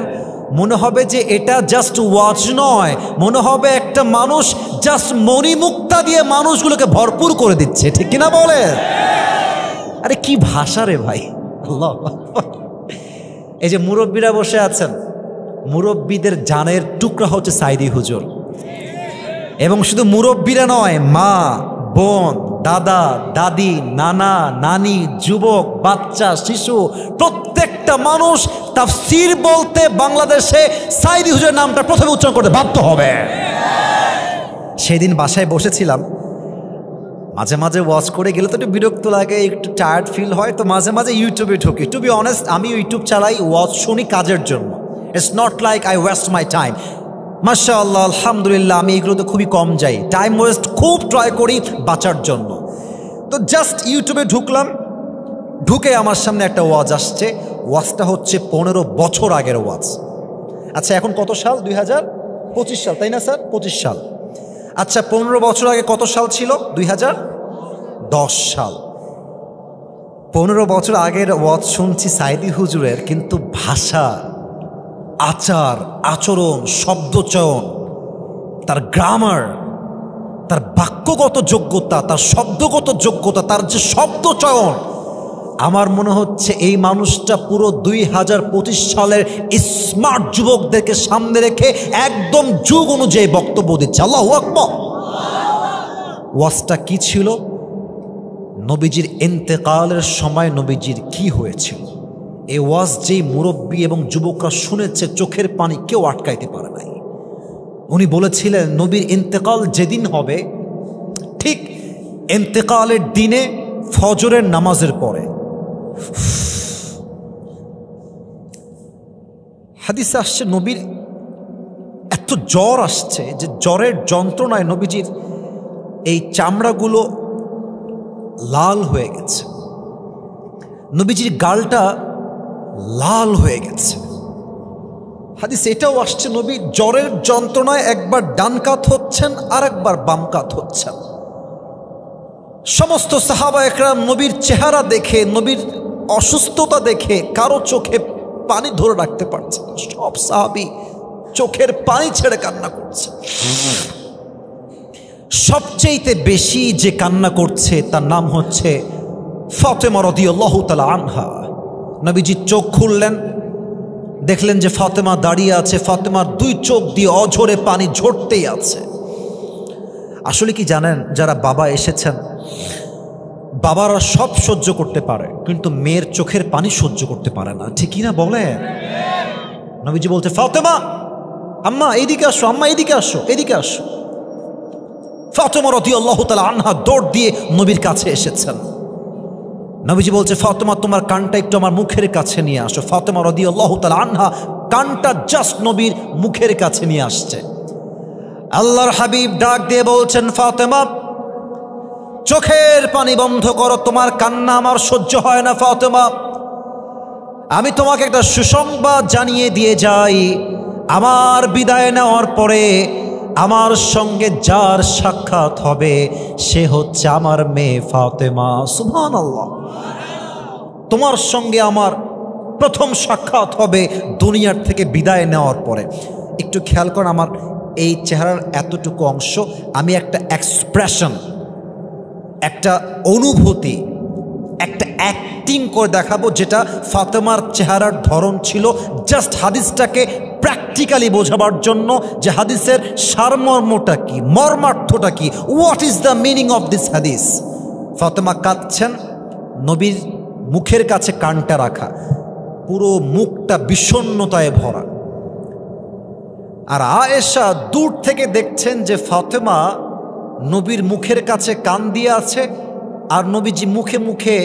মনে হবে যে এটা জাস্ট ওয়াজ নয়, মনে হবে একটা মানুষ জাস্ট মণিমুক্তা দিয়ে মানুষগুলোকে ভরপুর করে দিচ্ছে, ঠিক কিনা বলে? আরে কি ভাষা রে ভাই, আল্লাহ। এই যে মুরব্বীরা বসে আছেন, মুরব্বীদের জানের টুকরা হচ্ছে সাইদি হুজুর। এবং শুধু মুরব্বীরা নয়, মা, বোন, দাদা, দাদি, নানা, নানি, যুবক, বাচ্চা, শিশু, প্রত্যেকটা মানুষ তাফসীর বলতে বাংলাদেশে সাইদি হুজুরের নামটা প্রথমে উচ্চারণ করতে বাধ্য হবে। সেদিন বাসায় বসেছিলাম, মাঝে মাঝে ওয়াচ করে গেলে তো একটু বিরক্ত লাগে, একটু টায়ার্ড ফিল হয়, তো মাঝে মাঝে ইউটিউবে ঢুকি। টু বি অনেস্ট, আমি ইউটিউব চালাই ওয়াচ শুনি কাজের জন্য। It's not like I West my time. মাশাআল্লাহ, আলহামদুলিল্লাহ, আমি এগুলোতে খুবই কম যাই, টাইম ওয়েস্ট খুব ট্রাই করি বাঁচার জন্য। তো জাস্ট ইউটিউবে ঢুকলাম, ঢুকে আমার সামনে একটা ওয়াজ আসছে। ওয়াজটা হচ্ছে 15 বছর আগের ওয়াজ। আচ্ছা, এখন কত সাল? 2025 সাল, তাই না স্যার? 25 সাল। আচ্ছা, 15 বছর আগে কত সাল ছিল? 2010 সাল। 15 বছর আগের ওয়াজ শুনছি সাইদি হুজুরের, কিন্তু ভাষা, আচার, আচরণ, শব্দচয়ন, তার গ্রামার, তার বাক্যগত যোগ্যতা, তার শব্দগত যোগ্যতা, তার যে শব্দচয়ন, আমার মনে হচ্ছে এই মানুষটা পুরো 2025 সালের স্মার্ট যুবকদেরকে সামনে রেখে একদম যুগ অনুযায়ী বক্তব্য দিচ্ছে। আল্লাহু আকবার। ওয়াজটা কি ছিল? নবীজির ইন্তেকালের সময় নবীজির কি হয়েছিল। এই ওয়াজ যেই মুরব্বী এবং যুবকরা শুনেছে, চোখের পানি কেউ আটকাইতে পারে নাই। উনি বলেছিলেন নবীর ইন্তেকাল যেদিন হবে, ঠিক ইন্তেকালের দিনে ফজরের নামাজের পরে। হাদিসে আসছে নবীর এত জ্বর আসছে যে জ্বরের যন্ত্রণায় নবীজির এই চামড়াগুলো লাল হয়ে গেছে, নবীজির গালটা লাল হয়ে গেছে। হাদিস এটাও আসছে নবী জ্বরের যন্ত্রণায় একবার ডান কাত হচ্ছেন আর একবার বাম কাত হচ্ছেন। সমস্ত সাহাবা একরাম নবীর চেহারা দেখে, নবীর অসুস্থতা দেখে কারো চোখে পানি ধরে রাখতে পারছে না। সব সাহাবী চোখের পানি ছেড়ে কান্না করছে। সবচেয়ে বেশি যে কান্না করছে তার নাম হচ্ছে ফাতেমা রাদিয়াল্লাহু তাআলা আনহা। নবীজি চোখ খুললেন, দেখলেন যে ফাতেমা দাঁড়িয়ে আছে, ফাতেমার 2 চোখ দিয়ে অঝরে পানি ঝরতেই আছে। আসলে কি জানেন, যারা বাবা এসেছেন, বাবারা সব সহ্য করতে পারে, কিন্তু মেয়ের চোখের পানি সহ্য করতে পারে না, ঠিক কিনা বলেন? নবীজি বলতে, ফাতেমা, আম্মা এইদিকে আসো, আম্মা এইদিকে আসো, এদিকে আসো। ফাতেমা রাদিয়াল্লাহু তাআলা আনহা দৌড় দিয়ে নবীর কাছে এসেছেন। নবীজি বলছে, ফাতেমা তোমার কানটা একটু আমার মুখের কাছে নিয়ে আসো। ফাতেমা রাদিয়াল্লাহু তাআলা আনহা কানটা জাস্ট নবীর মুখের কাছে নিয়ে আসছে। আল্লাহর হাবিব ডাক দিয়ে বলছেন, ফাতেমা চোখের পানি বন্ধ করো, তোমার কান্না আমার সহ্য হয় না। ফাতেমা, আমি তোমাকে একটা সুসংবাদ জানিয়ে দিয়ে যাই, আমার বিদায় নেওয়ার পরে আমার সঙ্গে যার সাক্ষাৎ হবে সে হচ্ছে আমার মেয়ে ফাতেমা। সুবহানাল্লাহ। তোমার সঙ্গে আমার প্রথম সাক্ষাৎ হবে দুনিয়ার থেকে বিদায় নেওয়ার পরে। একটু খেয়াল করুন, আমার এই চেহারার এতটুকু অংশ আমি একটা এক্সপ্রেশন, একটা অনুভূতি, একটা অ্যাক্টিং করে দেখাবো, যেটা ফাতেমার চেহারার ধরন ছিল জাস্ট হাদিসটাকে প্র্যাকটিক্যালি বোঝাবার জন্য, যে হাদিসের সারমর্মটা কি, মর্মার্থটা কি, what is the meaning of this হাদিস। ফাতেমা কাঁদছেন, নবীর মুখের কাছে কানটা রাখা, পুরো মুখটা বিষণ্ণতায় ভরা। আর আয়েশা দূর থেকে দেখছেন যে ফাতেমা নবীর মুখের কাছে কান দিয়ে আছে, আর নবীজি মুখে মুখে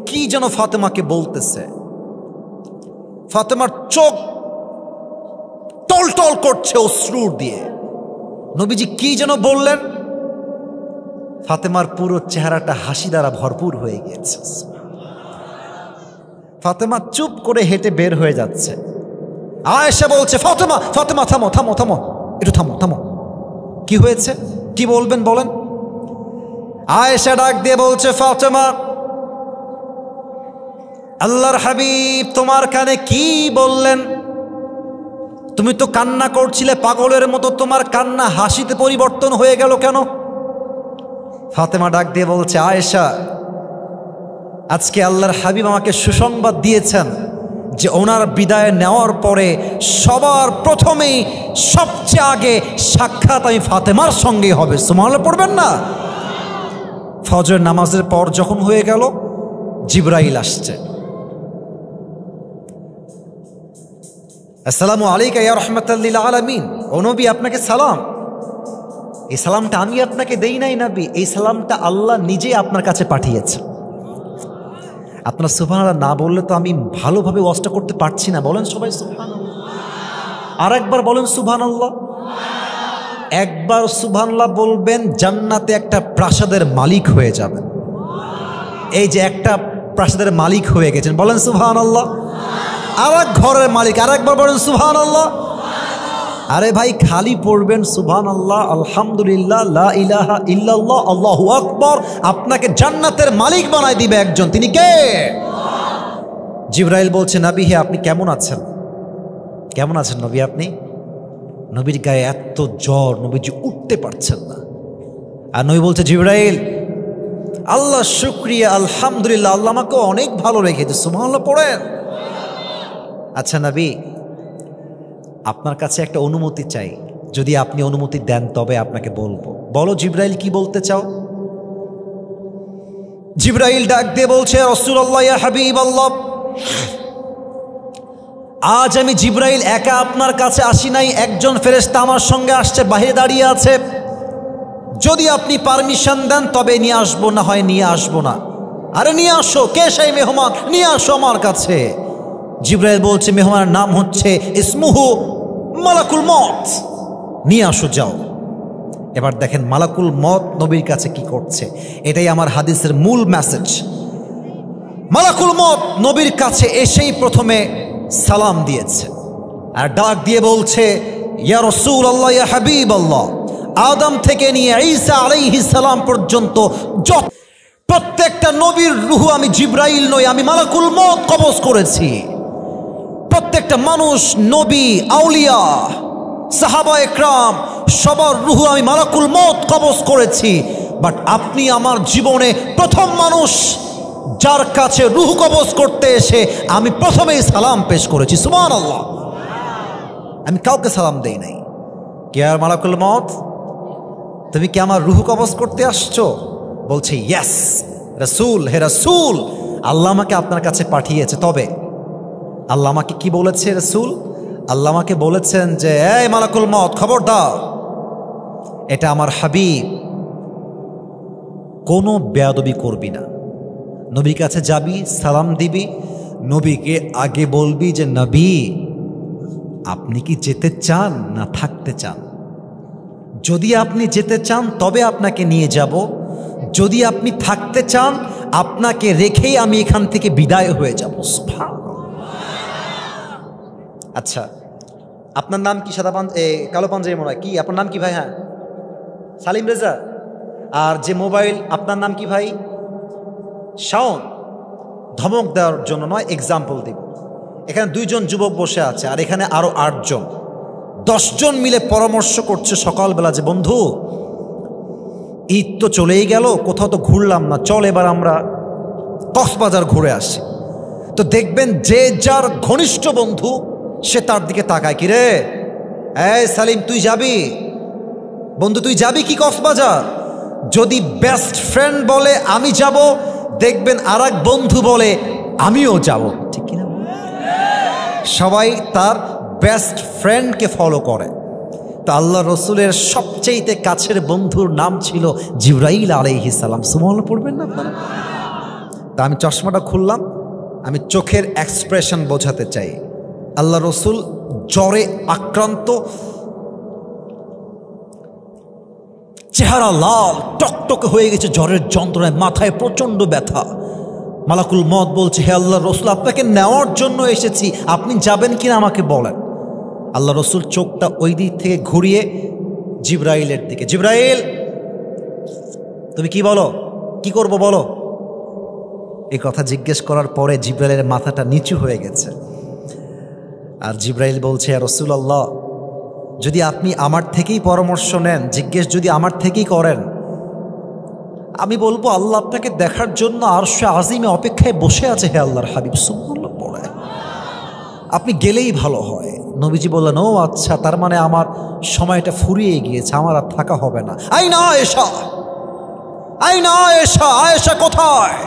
কি যেন ফাতেমাকে বলতেছে। ফাতেমার চোখ টলটল করছে অশ্রুর দিয়ে। নবীজি কি যেন বললেন, ফাতেমার পুরো চেহারাটা হাসি দ্বারা ভরপুর হয়ে গিয়েছে। ফাতেমা চুপ করে হেঁটে বের হয়ে যাচ্ছে। আয়েশা বলছে, ফাতেমা, ফাতেমা থামো থামো থামো, একটু থামো থামো, কি হয়েছে? কি বলবেন বলেন? আয়েশা ডাক দিয়ে বলছে, ফাতেমা, আল্লাহর হাবিব তোমার কানে কি বললেন? তুমি তো কান্না করছিলে পাগলের মতো, তোমার কান্না হাসিতে পরিবর্তন হয়ে গেল কেন? ফাতেমা ডাক দিয়ে বলছে, আয়েশা, আজকে আল্লাহর হাবিব আমাকে সুসংবাদ দিয়েছেন যে ওনার বিদায় নেওয়ার পরে সবার প্রথমেই সবচেয়ে আগে সাক্ষাৎ আমি ফাতেমার সঙ্গেই হবে। সুবহানাল্লাহ পড়বেন না? ফজর নামাজের পর যখন হয়ে গেল, জিবরাইল আসছে। আসসালামু আলাইকা ইয়া রাহমাতাল লিল আলামিন, ও নবী আপনাকে সালাম। এই সালামটা আমি আপনাকে দেই নাই নবী, এই সালামটা আল্লাহ নিজেই আপনার কাছে পাঠিয়েছে। আপনার সুবহানাল্লাহ না বললে তো আমি ভালোভাবে ওয়াজটা করতে পারছি না। বলেন সবাই সুবহানাল্লাহ। আর একবার বলেন সুবহানাল্লাহ। একবার সুবহানাল্লাহ বলবেন, জান্নাতে একটা প্রাসাদের মালিক হয়ে যাবেন। এই যে একটা প্রাসাদের মালিক হয়ে গেছেন, বলেন সুবহানাল্লাহ। আর এক ঘরের মালিক, আর একবার বলেন সুবহানাল্লাহ। আরে ভাই, খালি পড়বেন সুবহানাল্লাহ, আলহামদুলিল্লাহ, লা ইলাহা ইল্লাল্লাহ, আল্লাহু আকবার, আপনাকে জান্নাতের মালিক বানায় দিবে একজন। তিনি কে? জিবরাইল বলছে, নবী হে, আপনি কেমন আছেন? কেমন আছেন নবী আপনি? নবীর গায়ে এত জ্বর, নবীজি উঠতে পারছেন না। আর নবী বলছে, জিবরাইল, আল্লাহ শুকরিয়া, আলহামদুলিল্লাহ, আল্লাহ আমাকে অনেক ভালো রেখেছে। সুবহানাল্লাহ পড়েন। আচ্ছা নবী, আপনার কাছে একটা অনুমতি চাই, যদি আপনি অনুমতি দেন তবে আপনাকে বলবো। বলো জিবরাইল, কি বলতে চাও? জিবরাইল ডাক দিয়ে বলছে, রাসূলুল্লাহ, ইয়া হাবিবাল্লাহ, আজ আমি জিবরাইল একা আপনার কাছে আসি নাই, একজন ফেরেশতা আমার সঙ্গে আসছে, বাহিরে দাঁড়িয়ে আছে। যদি আপনি পারমিশন দেন তবে নিয়ে আসবো, না হয় নিয়ে আসবো না। আরে নিয়ে আসো, কে সেই মেহমান? নিয়ে আসো আমার কাছে। জিবরাইল বলছে, মেহমানের নাম হচ্ছে ইসমুহু মালাকুল মত। নিয়ে আসো, যাও। এবার দেখেন মালাকুল মত নবীর কাছে কি করছে, এটাই আমার হাদিসের মূল মেসেজ। মালাকুল মত নবীর কাছে এসেই প্রথমে সালাম দিয়েছে আর ডাক দিয়ে বলছে, ইয়া রাসূলুল্লাহ, ইয়া হাবিবাল্লাহ, আদম থেকে নিয়ে ঈসা আলাইহিস সালাম পর্যন্ত প্রত্যেকটা নবীর রূহ আমি জিবরাইল নই, আমি মালাকুল মত কবজ করেছি। প্রত্যেকটা মানুষ, নবী, আউলিয়া, সাহাবা একরাম, সবার রূহ আমি মালাকুল মত কবজ করেছি। বাট আপনি আমার জীবনে প্রথম মানুষ যার কাছে রূহ কবজ করতে এসে আমি প্রথমেই সালাম পেশ করেছি। সুবহানাল্লাহ। আমি কাউকে সালাম দেই নাই। কে আর মালাকুল মত, তুমি কি আমার রূহ কবজ করতে আসছো? বলছে, ইয়েস রাসূল, হে রাসূল, আল্লাহ আমাকে আপনার কাছে পাঠিয়েছে। তবে আল্লাহ আমাকে কি বলেছে রাসূল? আল্লাহ আমাকে বলেছেন যে, এই মালাকুল মত, খবর দাও, এটা আমার হাবিব, কোনো বেয়াদবি করবি না। নবীর কাছে যাবি, সালাম দিবি, নবীকে আগে বলবি যে, নবী আপনি কি যেতে চান না থাকতে চান? যদি আপনি যেতে চান তবে আপনাকে নিয়ে যাব, যদি আপনি থাকতে চান আপনাকে রেখেই আমি এখান থেকে বিদায় হয়ে যাব। আচ্ছা, আপনার নাম কি? সাদা কালো পাঞ্জাবি মনে হয়, কি আপনার নাম কি ভাই? হ্যাঁ, সালিম রেজা। আর যে মোবাইল, আপনার নাম কি ভাই? শাওন। ধমক দেওয়ার জন্য নয়, এক্সাম্পল দিব। এখানে 2 জন যুবক বসে আছে আর এখানে আরো 8 জন, 10 জন মিলে পরামর্শ করছে সকালবেলা যে, বন্ধু ঈদ তো চলেই গেল, কোথাও তো ঘুরলাম না, চল এবার আমরা কক্সবাজার ঘুরে আসি। তো দেখবেন যে যার ঘনিষ্ঠ বন্ধু সে তার দিকে তাকায়, কি রে, এই সালিম তুই যাবি? বন্ধু তুই যাবি কি কক্সবাজার? যদি বেস্ট ফ্রেন্ড বলে আমি যাব, দেখবেন আর এক বন্ধু বলে আমিও যাব, ঠিক কিনা? সবাই তার বেস্ট ফ্রেন্ডকে ফলো করে। তা আল্লাহ রসুলের সবচেয়ে কাছের বন্ধুর নাম ছিল জিবরাইল আলাইহিস সালাম। সুবহানাল্লাহ পড়বেন না আপনারা? তা আমি চশমাটা খুললাম, আমি চোখের এক্সপ্রেশন বোঝাতে চাই। আল্লাহ রসুল জ্বরে আক্রান্ত, চেহারা লাল টকটকে হয়ে গেছে জ্বরের যন্ত্রণায়, মাথায় প্রচণ্ড ব্যথা। মালাকুল মত বলছে, হে আল্লাহ রসুল, আপনাকে নেওয়ার জন্য এসেছি, আপনি যাবেন কিনা আমাকে বলেন। আল্লাহ রসুল চোখটা ওই দিক থেকে ঘুরিয়ে জিবরাইলের দিকে, জিবরাইল তুমি কি বলো, কি করব বলো। এই কথা জিজ্ঞেস করার পরে জিব্রাইলের মাথাটা নিচু হয়ে গেছে। আর জিব্রাইল বলছে, ইয়া রাসূলুল্লাহ, যদি আপনি আমার থেকেই পরামর্শ নেন, জিজ্ঞেস যদি আমার থেকেই করেন, আমি বলবো আল্লাহ আপনাকে দেখার জন্য আরশে আজিমে অপেক্ষায় বসে আছে। হে আল্লাহর হাবিব সুবহানাল্লাহ পড়ে, আপনি গেলেই ভালো হয়। নবীজি বললেন, ও আচ্ছা, তার মানে আমার সময়টা ফুরিয়ে গিয়েছে, আমার আর থাকা হবে না। আইনা আয়েশা, আইনা আয়েশা, আয়েশা কোথায়?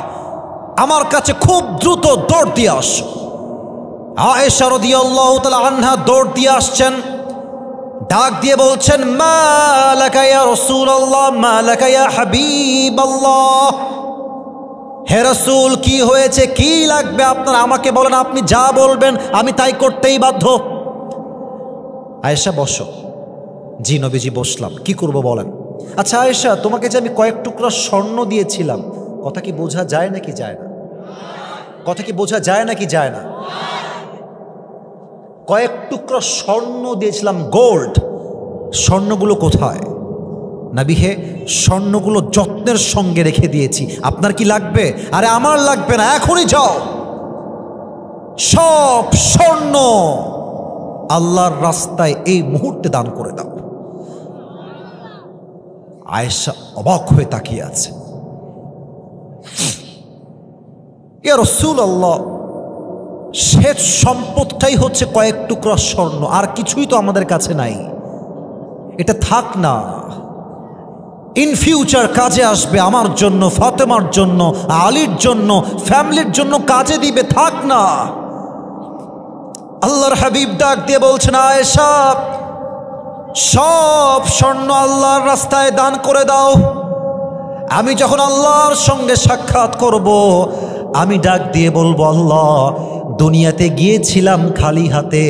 আমার কাছে খুব দ্রুত দৌড় দিয়ে আসো। আয়েশা রাদিয়াল্লাহু তাআলা আনহা দৌড় দিয়ে আসছেন, ডাক দিয়ে বলছেন, মা লাকা ইয়া রাসূলুল্লাহ, মা লাকা ইয়া হাবিবাল্লাহ। হে রাসূল, কি হয়েছে, কি লাগবে আপনার, আমাকে বলেন, আপনি যা বলবেন আমি তাই করতেই বাধ্য। আয়েশা বসো। জি নবীজি বসলাম। কি করব বলেন। আচ্ছা আয়েশা, তোমাকে যে আমি কয়েক টুকরা স্বর্ণ দিয়েছিলাম, কথা কি বোঝা যায় নাকি যায় না? কথা কি বোঝা যায় নাকি যায় না? কয়েক টুকরা স্বর্ণ দিয়েছিলাম, গোল্ড। স্বর্ণগুলো কোথায়? নবী হে, স্বর্ণগুলো যত্নের সঙ্গে রেখে দিয়েছি, আপনার কি লাগবে? আরে আমার লাগবে না, এখনই যাও সব স্বর্ণ আল্লাহর রাস্তায় এই মুহূর্তে দান করে দাও। আয়েশা অবাক হয়ে তাকিয়ে আছে। ইয়া রাসূলুল্লাহ, শেষ সম্পদটাই হচ্ছে কয়েক টুকরা স্বর্ণ, আর কিছুই তো আমাদের কাছে নাই। এটা থাক না, ইন ফিউচার কাজে আসবে, আমার জন্য, ফাতেমার জন্য, আলীর জন্য, ফ্যামিলির জন্য কাজে দিবে, থাক না। আল্লাহর হাবিব ডাক দিয়ে বলছেন, আয়েশা, সব স্বর্ণ আল্লাহর রাস্তায় দান করে দাও। আমি যখন আল্লাহর সঙ্গে সাক্ষাৎ করব, আমি ডাক দিয়ে বলবো, আল্লাহ, দুনিয়াতে গিয়েছিলাম খালি হাতে,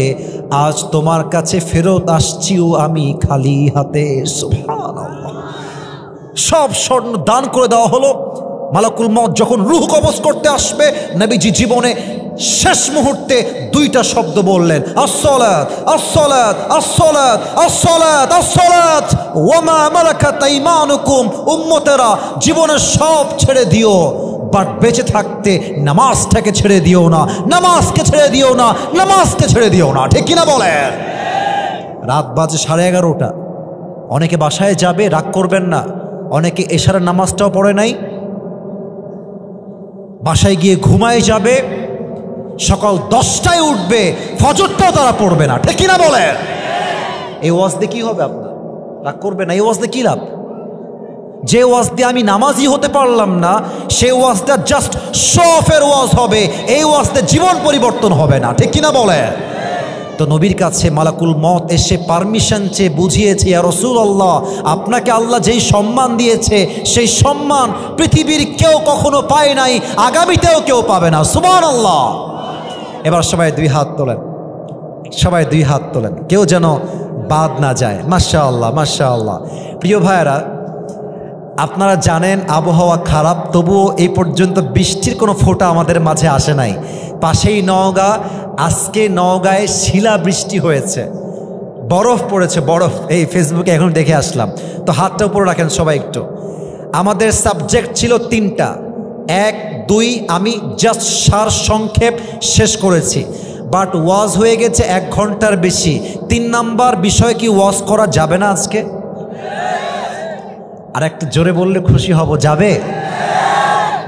আজ তোমার কাছে ফেরত আসছিও আমি খালি হাতে। সুবহানাল্লাহ। সব স্বর্ণ দান করে দেওয়া হলো। মালাকুল মউত যখন রূহ কবজ করতে আসবে, নবীজি জীবনে শেষ মুহূর্তে দুইটা শব্দ বললেন, আসসালাত আসসালাত আসসালাত আসসালাত আসসালাত ওয়া মা মালাকাত আইমানুকুম। উম্মতেরা, জীবনের সব ছেড়ে দিও, বাট বেঁচে থাকতে নামাজটাকে ছেড়ে দিও না, নামাজকে ছেড়ে দিও না, নামাজকে ছেড়ে দিও না। ঠিক কিনা বলেন? রাত বাজে 11:30। অনেকে বাসায় যাবে, রাগ করবেন না। অনেকে এশারের নামাজটাও পড়ে নাই, বাসায় গিয়ে ঘুমায় যাবে, সকাল 10টায় উঠবে, ফজরটাও তারা পড়বে না। ঠিক কিনা বলেন? এই ওয়াজ দিয়ে কি হবে? আপনার রাগ করবে না। এই ওয়াজ দিয়ে কি লাভ? যে ওয়াজ দিয়ে আমি নামাজি হতে পারলাম না, সেই ওয়াজটা জাস্ট শো অফের ওয়াজ হবে। এই ওয়াজতে জীবন পরিবর্তন হবে না। ঠিক কিনা বলেন? তো নবীর কাছে মালাকুল মউত এসে পারমিশন চেয়ে বুঝিয়েছে, ইয়া রাসূলুল্লাহ, আপনাকে আল্লাহ যেই সম্মান দিয়েছে, সেই সম্মান পৃথিবীর কেউ কখনো পায় নাই, আগামীতেও কেউ পাবে না। সুবহানাল্লাহ। এবার সবাই দুই হাত তোলেন, সবাই দুই হাত তোলেন, কেউ যেন বাদ না যায়। মাশাআল্লাহ, মাশাআল্লাহ। প্রিয় ভাইয়েরা, আপনারা জানেন আবহাওয়া খারাপ, তবুও এই পর্যন্ত বৃষ্টির কোনো ফোঁটা আমাদের মাঝে আসে নাই। পাশেই নওগাঁ, আজকে নওগাঁয় শিলা বৃষ্টি হয়েছে, বরফ পড়েছে, বরফ। এই ফেসবুকে এখন দেখে আসলাম। তো হাতটা উপরে রাখেন সবাই একটু। আমাদের সাবজেক্ট ছিল 3টা, 1, 2, আমি জাস্ট সার সংক্ষেপ শেষ করেছি, বাট ওয়াজ হয়ে গেছে 1 ঘন্টার বেশি। 3 নাম্বার বিষয় কি ওয়াজ করা যাবে না আজকে? আর একটু জোরে বললে খুশি হব। যাবে?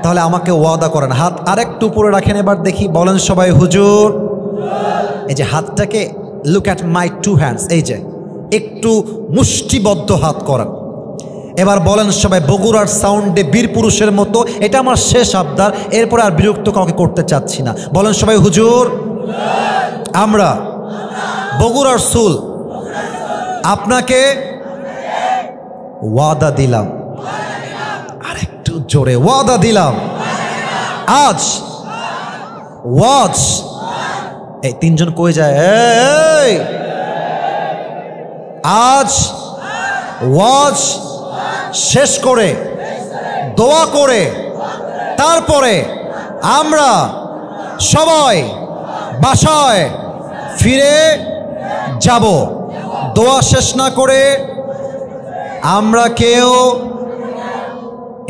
তাহলে আমাকে ওয়াদা করেন। হাত আরেকটু উপরে রাখেন, এবার দেখি, বলেন সবাই হুজুর। এই যে হাতটাকে, লুক অ্যাট মাই 2 হ্যান্ডস, এই যে একটু মুষ্টিবদ্ধ হাত করেন। এবার বলেন সবাই বগুড়ার সাউন্ডে বীর পুরুষের মতো, এটা আমার শেষ আবদার, এরপরে আর বিরক্ত কাউকে করতে চাচ্ছি না। বলেন সবাই হুজুর। আমরা বগুড়ার সুল আপনাকে ওয়াদা দিলাম, আর একটু জোরে, ওয়াদা দিলাম আজ ওয়াজ। এই 3 জন কই যায়? এই আজ ওয়াজ শেষ করে, দোয়া করে, তারপরে আমরা সবাই বাসায় ফিরে যাব। দোয়া শেষ না করে আমরা কেউ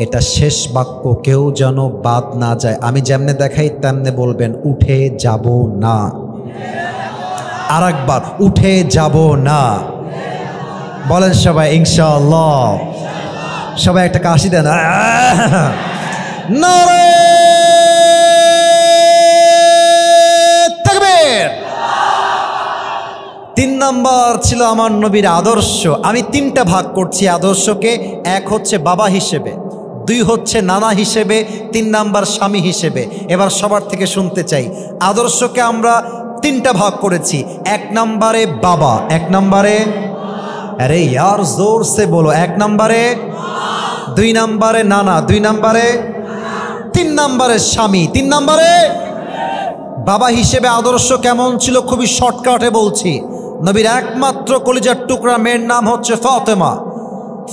এটা শেষ বাক্য, কেউ যেন বাদ না যায়। আমি যেমনে দেখাই তেমনে বলবেন, উঠে যাব না। আরেকবার, উঠে যাব না। বলেন সবাই ইনশাআল্লাহ। সবাই একটা কাশি দেন। নারে তাকবীর। 3 নাম্বার ছিল আমার নবীর আদর্শ। আমি 3টা ভাগ করছি আদর্শকে। 1 হচ্ছে বাবা হিসেবে, 2 হচ্ছে নানা হিসেবে, 3 নাম্বার স্বামী হিসেবে। এবার সবার থেকে শুনতে চাই, আদর্শকে আমরা 3টা ভাগ করেছি। 1 নাম্বারে বাবা, 1 নাম্বারে, আরে ইয়ার জোর সে বলো, 1 নাম্বারে, 2 নাম্বারে নানা, 2 নাম্বারে, 3 নাম্বারে স্বামী, 3 নাম্বারে বাবা হিসেবে আদর্শ কেমন ছিল? খুবই শর্টকাটে বলছি। নবীর একমাত্র কলিজার টুকরা মেয়ের নাম হচ্ছে ফাতেমা।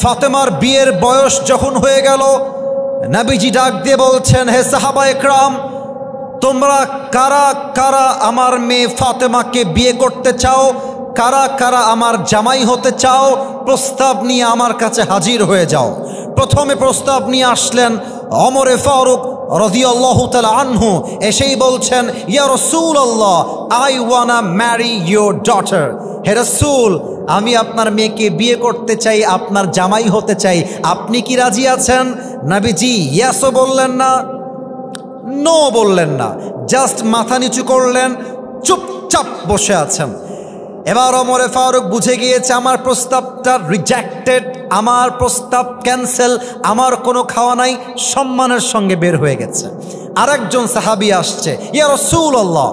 ফাতেমার বিয়ের বয়স যখন হয়ে গেল, নবীজি ডাক দিয়ে বলছেন, হে সাহাবা একরাম, তোমরা কারা কারা আমার মেয়ে ফাতেমাকে বিয়ে করতে চাও? কারা কারা আমার জামাই হতে চাও? প্রস্তাব নিয়ে আমার কাছে হাজির হয়ে যাও। প্রথমে প্রস্তাব নিয়ে আসলেন ওমরে ফারুক রাদিয়াল্লাহু তাআলা আনহু। এসেই বলছেন, ইয়া রাসূলুল্লাহ, I wanna marry your daughter. হে রাসূল, আমি আপনার মেয়েকে বিয়ে করতে চাই, আপনার জামাই হতে চাই, আপনি কি রাজি আছেন? নবীজি ইয়াসও বললেন না, নো বললেন না, জাস্ট মাথা নিচু করলেন, চুপচাপ বসে আছেন। এবার ওমরে ফারুক বুঝে গিয়েছে আমার প্রস্তাবটা রিজেক্টেড, আমার প্রস্তাব ক্যান্সেল, আমার কোনো খাওয়া নাই, সম্মানের সঙ্গে বের হয়ে গেছে। আরেকজন সাহাবী আসছে, ইয়া রাসূলুল্লাহ,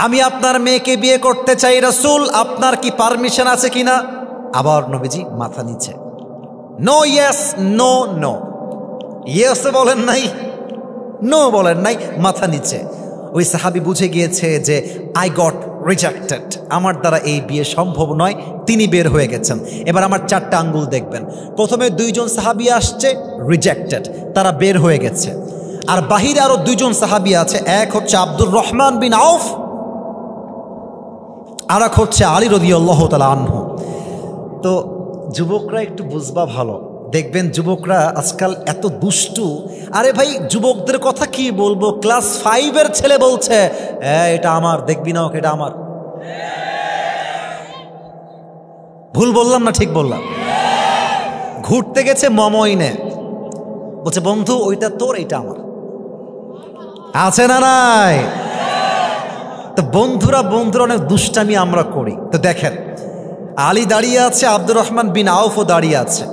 আমি আপনার মেয়েকে বিয়ে করতে চাই রাসূল, আপনার কি পারমিশন আছে কিনা? আবার নবীজি মাথা নিচে, no yes, no no. Yes বলেন নাই, নো বলেন নাই, মাথা নিচে। ওই সাহাবী বুঝে গিয়েছে যে আই গট রিজেক্টেড, আমার দ্বারা এই বিয়ে সম্ভব নয়, তিনি বের হয়ে গেছেন। এবার আমার 4টা আঙ্গুল দেখবেন। প্রথমে 2 জন সাহাবী আসছে, রিজেক্টেড, তারা বের হয়ে গেছে। আর বাহিরে আরো 2 জন সাহাবী আছে, এক হচ্ছে আব্দুর রহমান বিন আউফ, আর এক হচ্ছে আলী রাদিয়াল্লাহু তাআলা আনহু। তো যুবকরা একটু বুঝবা ভালো, দেখবেন যুবকরা আজকাল এত দুষ্টু। আরে ভাই, যুবকদের কথা কি বলবো, ক্লাস 5-এর ছেলে বলছে এটা আমার, দেখবি না ওকে, এটা আমার। ভুল বললাম না ঠিক বললাম? ঘুরতে গেছে মমইনে, বলছে বন্ধু ওইটা তোর, এইটা আমার। আছে না নাই? তো বন্ধুরা অনেক দুষ্টামি আমরা করি। তো দেখেন, আলী দাঁড়িয়ে আছে, আব্দুর রহমান বিন আউফও দাঁড়িয়ে আছে।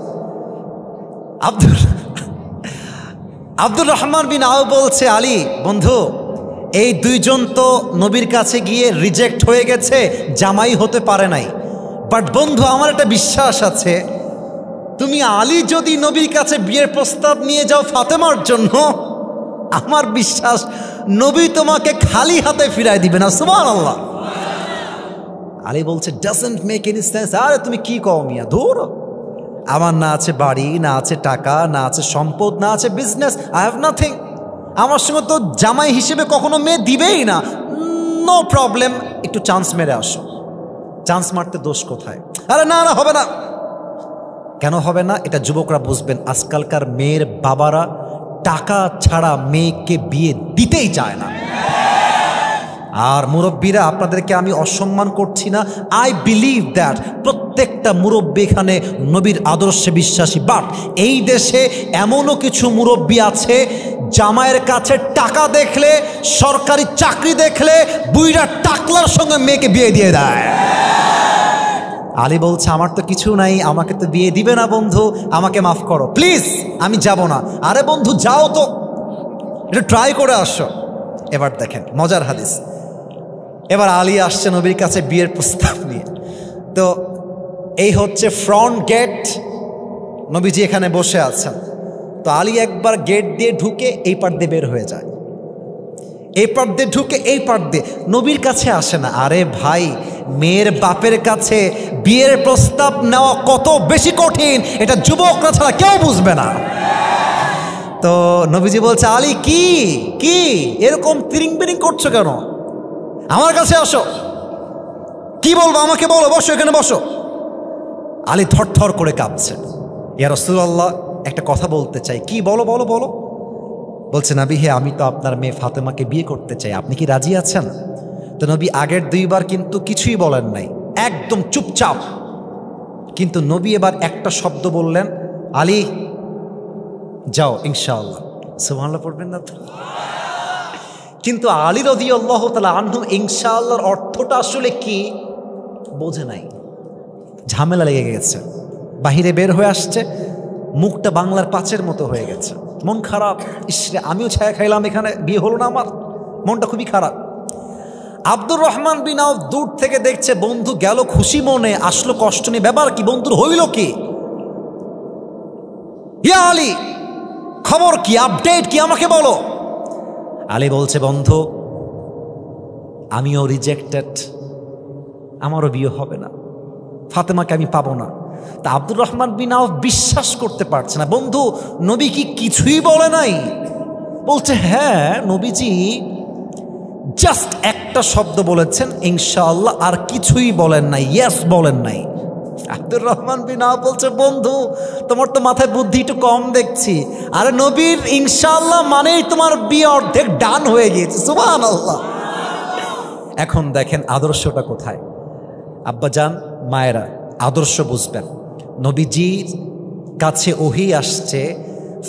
আব্দুর রহমান বিন আউফ বলছে, আলী বন্ধু, এই 2 জন তো নবীর কাছে গিয়ে রিজেক্ট হয়ে গেছে, জামাই হতে পারে নাই, বাট বন্ধু আমার একটা বিশ্বাস আছে, তুমি আলী যদি নবীর কাছে বিয়ের প্রস্তাব নিয়ে যাও ফাতেমার জন্য, আমার বিশ্বাস নবী তোমাকে খালি হাতে ফিরাই দিবে না। সুবহানাল্লাহ। আলী বলছে, ডাজন্ট মেক এনি সেন্স। আরে তুমি কি কও মিয়া, ধুর, আমার না আছে বাড়ি, না আছে টাকা, না আছে সম্পদ, না আছে বিজনেস, আই হ্যাভ নাথিং। আমার সঙ্গে তো জামাই হিসেবে কখনো মেয়ে দিবেই না। নো প্রবলেম, একটু চান্স মেরে আসো। চান্স মারতে দোষ কোথায়? আরে না না, হবে না। কেন হবে না? এটা যুবকরা বুঝবেন। আজকালকার মেয়ের বাবারা টাকা ছাড়া মেয়েকে বিয়ে দিতেই চায় না। আর মুরব্বীরা, আপনাদেরকে আমি অসম্মান করছি না, আই বিলিভ দ্যাট প্রত্যেকটা মুরব্বী এখানে নবীর আদর্শে বিশ্বাসী। বাট এই দেশে এমনও কিছু মুরব্বী আছে, জামাইয়ের কাছে টাকা দেখলে, সরকারি চাকরি দেখলে, বুইড়া টাকলার সঙ্গে মেয়েকে বিয়ে দিয়ে দেয়। আলী বলছে, আমার তো কিছু নাই, আমাকে তো বিয়ে দিবে না বন্ধু, আমাকে মাফ করো প্লিজ, আমি যাব না। আরে বন্ধু যাও তো, এটা ট্রাই করে আসো। এবার দেখেন মজার হাদিস। এবার আলী আসছে নবীর কাছে বিয়ের প্রস্তাব নিয়ে। তো এই হচ্ছে ফ্রন্ট গেট, নবীজি এখানে বসে আছেন। তো আলী একবার গেট দিয়ে ঢুকে এই পার দিয়ে বের হয়ে যায়, এই পার দিয়ে ঢুকে এই পার দিয়ে, নবীর কাছে আসে না। আরে ভাই, মেয়ের বাপের কাছে বিয়ের প্রস্তাব নেওয়া কত বেশি কঠিন, এটা যুবকরা ছাড়া কেউ বুঝবে না। তো নবীজি বলছে, আলী কি কি এরকম তিরিং বিরিং করছো কেন? আমার কাছে আসো, কি বলবো আমাকে বলো, বসো এখানে বসো। আলী থরথর করে কাঁপছে। ইয়া রাসূলুল্লাহ, একটা কথা বলতে চাই। কি? বলো বলো বলো। বলছে, নবী হে, আমি তো আপনার মেয়ে ফাতেমাকে বিয়ে করতে চাই, আপনি কি রাজি আছেন? তো নবী আগের 2 বার কিন্তু কিছুই বলেন নাই, একদম চুপচাপ। কিন্তু নবী এবার একটা শব্দ বললেন, আলী যাও ইনশাআল্লাহ। সুবহানাল্লাহ পড়বেন না তো? কিন্তু আলী রাদিয়াল্লাহু তাআলা আনহু ইনশাআল্লাহর অর্থটা আসলে কি বোঝে নাই। ঝামেলা লেগে গেছে, বাহিরে বের হয়ে আসছে, মুখটা বাংলার পাঁচের মতো হয়ে গেছে, মন খারাপ। ইসরে, আমিও ছায়া খাইলাম, এখানে বিয়ে হলো না আমার, মনটা খুবই খারাপ। আব্দুর রহমান বিন আউফ দূর থেকে দেখছে বন্ধু গেল খুশি মনে, আসলো কষ্ট নিয়ে। ব্যাপার কি? বন্ধুর হইল কি? ইয়া আলী, খবর কি, আপডেট কি, আমাকে বলো। আলী বলছে, বন্ধু আমিও রিজেক্টেড, আমারও বিয়ে হবে না, ফাতেমাকে আমি পাবো না। তা আব্দুর রহমান বিন আউফ বিশ্বাস করতে পারছে না। বন্ধু, নবী কি কিছুই বলে নাই? বলছে, হ্যাঁ নবীজি জাস্ট একটা শব্দ বলেছেন ইনশাআল্লাহ, আর কিছুই বলেন নাই, ইয়েস বলেন নাই। আব্দুর রহমান বিন আউফ বলছে, বন্ধু তোমার তো মাথায় বুদ্ধি একটু কম দেখছি। আরে নবীর ইনশাআল্লাহ মানেই তোমার বিয়ে অর্ধেক ডান হয়ে গিয়েছে। সুবহানাল্লাহ। এখন দেখেন আদর্শটা কোথায়। আব্বাজান, মায়েরা, আদর্শ বুঝবেন। নবীজির কাছে ওহী আসছে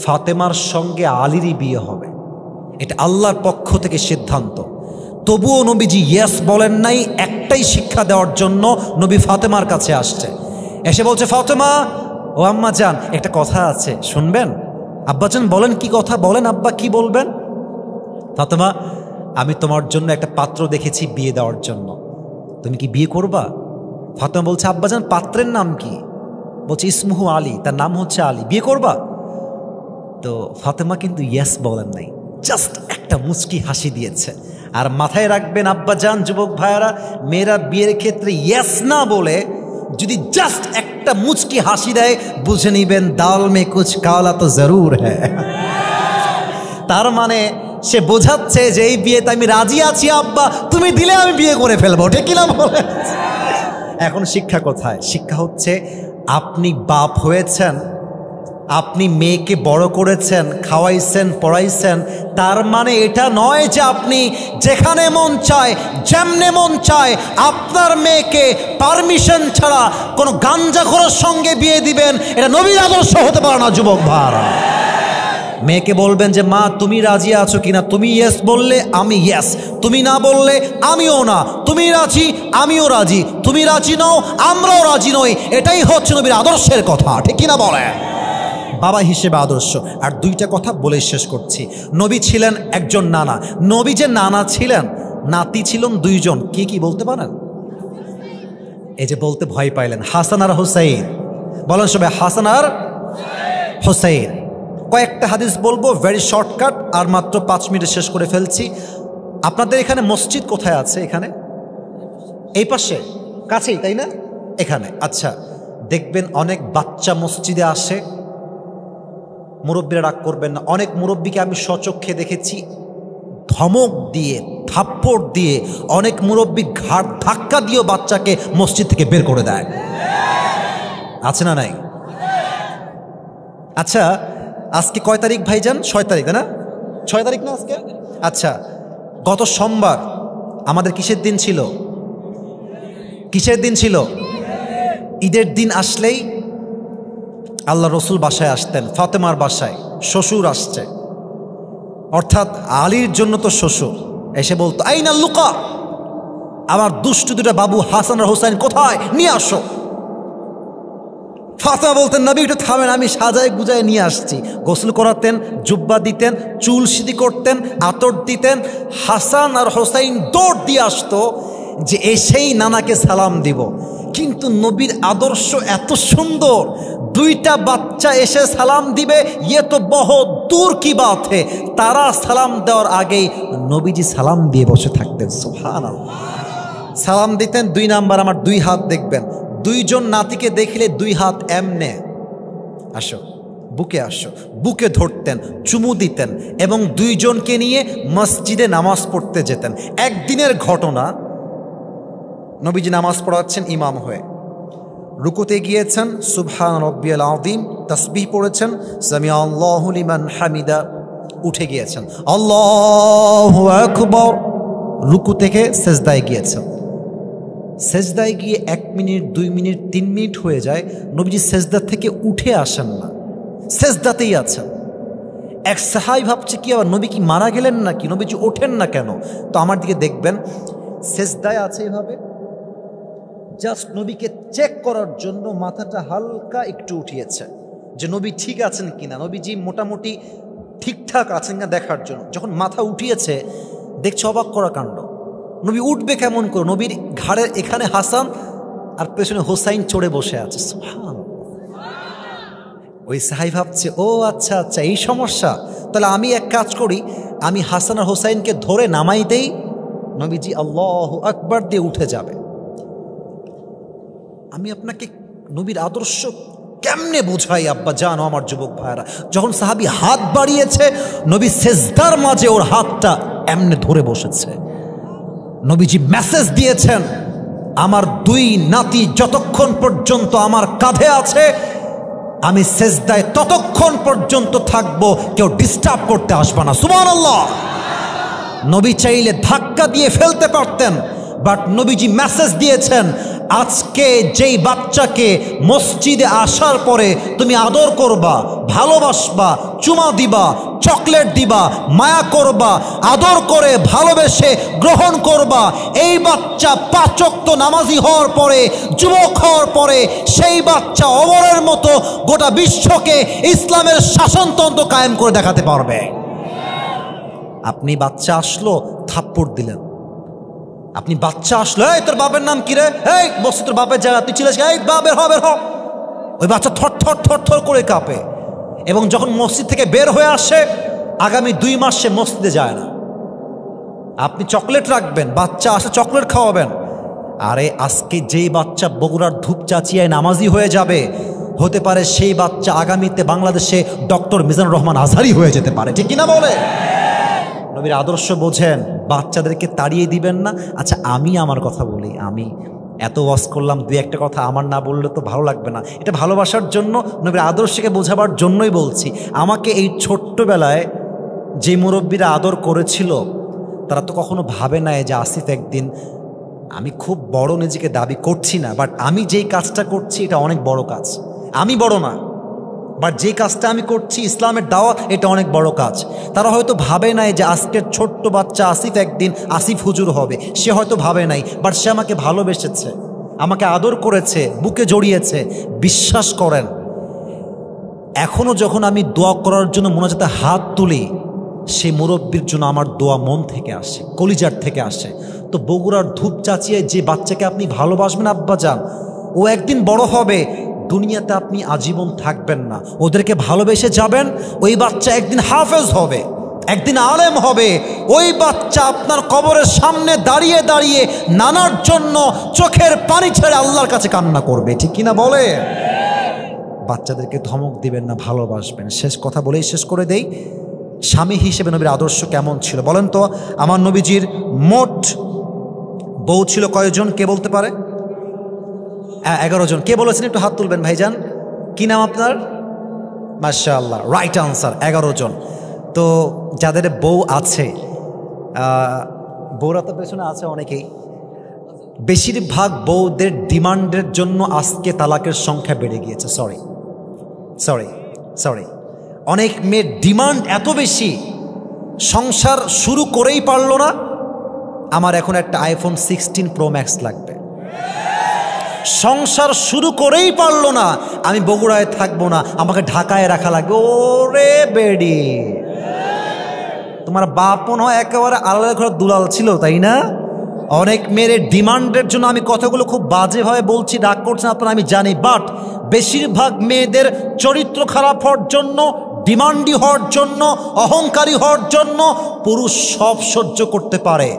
ফাতেমার সঙ্গে আলীরই বিয়ে হবে, এটা আল্লাহর পক্ষ থেকে সিদ্ধান্ত। তবুও নবীজি ইয়েস বলেন নাই, একটাই শিক্ষা দেওয়ার জন্য নবী ফাতেমার কাছে আসছে। এসে বলছে, ফাতেমা, ও আম্মা জান, একটা কথা আছে শুনবেন? আব্বাজান বলেন, কি কথা বলেন আব্বা, কি বলবেন? ফাতেমা, আমি তোমার জন্য একটা পাত্র দেখেছি বিয়ে দেওয়ার জন্য, তুমি কি বিয়ে করবা? ফাতেমা বলছে, আব্বাজান পাত্রের নাম কি? বলছে, ইসমুহু আলী, তার নাম হচ্ছে আলী, বিয়ে করবা? তো ফাতেমা কিন্তু ইয়েস বলেন নাই, জাস্ট একটা মুচকি হাসি দিয়েছে। আর মাথায় রাখবেন আব্বাজান, যুবক ভাইয়ারা, মেয়েরা বিয়ের ক্ষেত্রে ইয়েস না বলে যদি জাস্ট একটা মুচকি হাসি দেয়, বুঝে নিবেন দাল মে কুছ কালা তো জরুর হ্যায়। তার মানে সে বোঝাচ্ছে যে এই বিয়েতে আমি রাজি আছি আব্বা, তুমি দিলে আমি বিয়ে করে ফেলবো, ঠিক কিনা বলে? এখন শিক্ষা কোথায়? শিক্ষা হচ্ছে, আপনি বাপ হয়েছেন, আপনি মেয়েকে বড় করেছেন, খাওয়াইছেন, পড়াইছেন, তার মানে এটা নয় যে আপনি যেখানে মন চায়, যেমনে মন চায় আপনার মেয়েকে পারমিশন ছাড়া কোনো গাঞ্জাখোরের সঙ্গে বিয়ে দিবেন। এটা নবীর আদর্শ হতে পারে না যুবক ভাইরা। মেয়েকে বলবেন যে মা তুমি রাজি আছো কিনা, তুমি ইয়েস বললে আমি ইয়েস, তুমি না বললে আমিও না, তুমি রাজি আমিও রাজি, তুমি রাজি নও আমরাও রাজি নই। এটাই হচ্ছে নবীর আদর্শের কথা, ঠিক কিনা বলে? বাবা হিসেবে আদর্শ। আর 2টা কথা বলে শেষ করছি। নবী ছিলেন একজন নানা, নবী যে নানা ছিলেন, নাতি ছিলেন 2 জন। কি কি বলতে পারেন? এই যে বলতে ভয় পাইলেন, হাসান আর হুসাইন। বলেন সবাই, হাসান আর হুসাইন। কয়েকটা হাদিস বলবো, ভেরি শর্টকাট, আর মাত্র 5 মিনিটে শেষ করে ফেলছি। আপনাদের এখানে মসজিদ কোথায় আছে? এখানে এই পাশে কাছেই, তাই না? এখানে। আচ্ছা, দেখবেন অনেক বাচ্চা মসজিদে আসে, মুরব্বীরা রাগ করবেন না, অনেক মুরব্বীকে আমি স্বচক্ষে দেখেছি ধমক দিয়ে, থাপ্পড় দিয়ে, অনেক মুরব্বী ঘাড় ধাক্কা দিয়েও বাচ্চাকে মসজিদ থেকে বের করে দেয়। আছে না নাই? আচ্ছা, আজকে কয় তারিখ ভাইজান? 6 তারিখ, তাই না? 6 তারিখ না আজকে? আচ্ছা, গত সোমবার আমাদের কিসের দিন ছিল? কিসের দিন ছিল? ঈদের দিন আসলেই আল্লাহ রসুল বাসায় আসতেন, ফাতেমার বাসায়। শ্বশুর আসছে, অর্থাৎ আলীর জন্য তো শ্বশুর। এসে বলতো, আইনা লুকা, আমার দুষ্টু 2টা বাবু হাসান আর হোসাইন কোথায়, নিয়ে আসো। ফাতেমা বলতেন, নবী একটু থামেন, আমি সাজায় গুজায় নিয়ে আসছি। গোসল করাতেন, জুব্বা দিতেন, চুল সিঁধি করতেন, আতর দিতেন। হাসান আর হোসাইন দৌড় দিয়ে আসতো যে এসেই নানাকে সালাম দিব। কিন্তু নবীর আদর্শ এত সুন্দর, 2টা বাচ্চা এসে সালাম দিবে, ইয়ে তো বহুত দূর কি বাত হে। তারা সালাম দেওয়ার আগেই নবীজি সালাম দিয়ে বসে থাকতেন। সুবহানাল্লাহ। সালাম দিতেন। 2 নাম্বার, আমার 2 হাত দেখবেন, 2 জন নাতিকে দেখলে 2 হাত এমনে, আসো বুকে আসো, বুকে ধরতেন, চুমু দিতেন এবং 2 জনকে নিয়ে মসজিদে নামাজ পড়তে যেতেন। একদিনের ঘটনা, নবীজি নামাজ পড়াচ্ছেন ইমাম হয়ে, রুকুতে গিয়েছেন, সুবহান রাব্বিয়াল আযীম তাসবিহ পড়েছেন, সামিআ আল্লাহু লিমান হামিদা, উঠে গিয়েছেন, আল্লাহু আকবার। রুকু থেকে সেজদায় গিয়েছেন। সেজদায় গিয়ে 1 মিনিট 2 মিনিট 3 মিনিট হয়ে যায়, নবীজি সেজদা থেকে উঠে আসেন না, সেজদাতেই আছেন। এক সাহাবী ভাবছে কি আবার নবী কি মারা গেলেন নাকি, নবীজি ওঠেন না কেন? তো আমার দিকে দেখবেন, সেজদায় আছে এভাবে, জাস্ট নবীকে চেক করার জন্য মাথাটা হালকা একটু উঠিয়েছে যে নবী ঠিক আছেন কিনা, নবীজি মোটামুটি ঠিকঠাক আছেন না দেখার জন্য। যখন মাথা উঠিয়েছে দেখছে অবাক করা কাণ্ড, নবী উঠবে কেমন করে, নবীর ঘাড়ের এখানে হাসান আর পেছনে হোসাইন চড়ে বসে আছে। সুবহানাল্লাহ। ওই সাহাবী ভাবছে ও আচ্ছা আচ্ছা এই সমস্যা, তাহলে আমি এক কাজ করি, আমি হাসান আর হোসাইনকে ধরে নামাই দেই, নবীজি আল্লাহু আকবার দিয়ে উঠে যাবে। আমি আপনাকে নবীর আদর্শ কেমনে বোঝাই আব্বা জানো আমার যুবক ভাইরা, যখন সাহাবী হাত বাড়িয়েছে নবী সেজদার মাঝে ওর হাতটা এমনে ধরে বসেছে। নবীজি মেসেজ দিয়েছেন, আমার 2 নাতি যতক্ষণ পর্যন্ত আমার কাঁধে আছে আমি সেজদায় ততক্ষণ পর্যন্ত থাকবো, কেউ ডিস্টার্ব করতে আসবে না। সুবহানাল্লাহ। নবী চাইলে ধাক্কা দিয়ে ফেলতে পারতেন, বাট নবীজি মেসেজ দিয়েছেন, আজকে যেই বাচ্চাকে মসজিদে আসার পরে তুমি আদর করবা, ভালোবাসবা, চুমা দিবা, চকলেট দিবা, মায়া করবা, আদর করে ভালোবেসে গ্রহণ করবা, এই বাচ্চা 5 ওয়াক্ত নামাজি হওয়ার পরে, যুবক হওয়ার পরে সেই বাচ্চা অমরের মতো গোটা বিশ্বকে ইসলামের শাসনতন্ত্র কায়েম করে দেখাতে পারবে। আপনি বাচ্চা আসলো থাপ্পড় দিলেন, আপনি বাচ্চা আসলো, এই তোর বাপের নাম কি রে, এই বসে তোর বাপের জায়গা, তুই ছিলিস, এই বের হ বের হ। ওই বাচ্চা থর থর থর থর করে কাঁপে, এবং যখন মসজিদ থেকে বের হয়ে আসে আগামী 2 মাস সে মসজিদে যায় না। আপনি চকলেট রাখবেন, বাচ্চা আসে চকলেট খাওয়াবেন, আরে আজকে যেই বাচ্চা বগুড়ার ধূপচাচিয়ায় নামাজি হয়ে যাবে, হতে পারে সেই বাচ্চা আগামীতে বাংলাদেশে ডক্টর মিজানুর রহমান আজহারি হয়ে যেতে পারে, ঠিক কিনা বলে? নবীর আদর্শ বোঝেন, বাচ্চাদেরকে তাড়িয়ে দিবেন না। আচ্ছা আমি আমার কথা বলি, আমি এত ওয়াজ করলাম, 2-1টা কথা আমার না বললে তো ভালো লাগবে না, এটা ভালোবাসার জন্য, নবীর আদর্শকে বোঝাবার জন্যই বলছি। আমাকে এই ছোট্টবেলায় যে মুরব্বীরা আদর করেছিল তারা তো কখনো ভাবে নাই যে আসিফ একদিন, আমি খুব বড় নিজেকে দাবি করছি না, বাট আমি যেই কাজটা করছি এটা অনেক বড় কাজ, আমি বড় না, বাট যে কাজটা আমি করছি ইসলামের দাওয়াত, এটা অনেক বড় কাজ। তারা হয়তো ভাবে নাই যে আজকের ছোট্ট বাচ্চা আসিফ একদিন আসিফ হুজুর হবে, সে হয়তো ভাবে নাই, বাট সে আমাকে ভালোবেসেছে, আমাকে আদর করেছে, বুকে জড়িয়েছে। বিশ্বাস করেন, এখনও যখন আমি দোয়া করার জন্য মোনাজাতে হাত তুলি, সেই মুরব্বীর জন্য আমার দোয়া মন থেকে আসে, কলিজার থেকে আসে। তো বগুড়ার ধূপচাচিয়ায় যে বাচ্চাকে আপনি ভালোবাসবেন আব্বা যান, ও একদিন বড় হবে, দুনিয়াতে আপনি আজীবন থাকবেন না, ওদেরকে ভালোবেসে যাবেন, ওই বাচ্চা একদিন হাফেজ হবে, একদিন আলেম হবে, ওই বাচ্চা আপনার কবরের সামনে দাঁড়িয়ে দাঁড়িয়ে নানার জন্য চোখের পানি ছেড়ে আল্লাহর কাছে কান্না করবে, ঠিক কিনা বলে? বাচ্চাদেরকে ধমক দিবেন না, ভালোবাসবেন। শেষ কথা বলেই শেষ করে দেই, স্বামী হিসেবে নবীর আদর্শ কেমন ছিল বলেন তো? আমার নবীজির মোট বউ ছিল কয়জন, কে বলতে পারে? 11 জন। কে বলেছেন একটু হাত তুলবেন ভাইজান, কি নাম আপনার? মাশাআল্লাহ, রাইট আনসার, 11 জন। তো যাদের বউ আছে, বউরা তো পেছনে আছে অনেকেই, বেশিরভাগ বউদের ডিমান্ডের জন্য আজকে তালাকের সংখ্যা বেড়ে গিয়েছে। সরি সরি সরি অনেক মেয়ের ডিমান্ড এত বেশি, সংসার শুরু করেই পারলো না, আমার এখন একটা আইফোন 16 প্রো ম্যাক্স লাগবে। সংসার শুরু করেই পারলো না, আমি বগুড়ায় থাকবো না, আমাকে ঢাকায় রাখা লাগবে। ওরে বেডি, তোমার বাপ মনে হয় একেবারে আলাদা ঘরে দুলাল ছিল, তাই না? অনেক মেয়ের ডিমান্ডের জন্য, আমি কথাগুলো খুব বাজেভাবে বলছি, রাগ করছেন আপনারা আমি জানি, বাট বেশিরভাগ মেয়েদের চরিত্র খারাপ হওয়ার জন্য, ডিমান্ডি হওয়ার জন্য, অহংকারী হওয়ার জন্য পুরুষ সব সহ্য করতে পারে,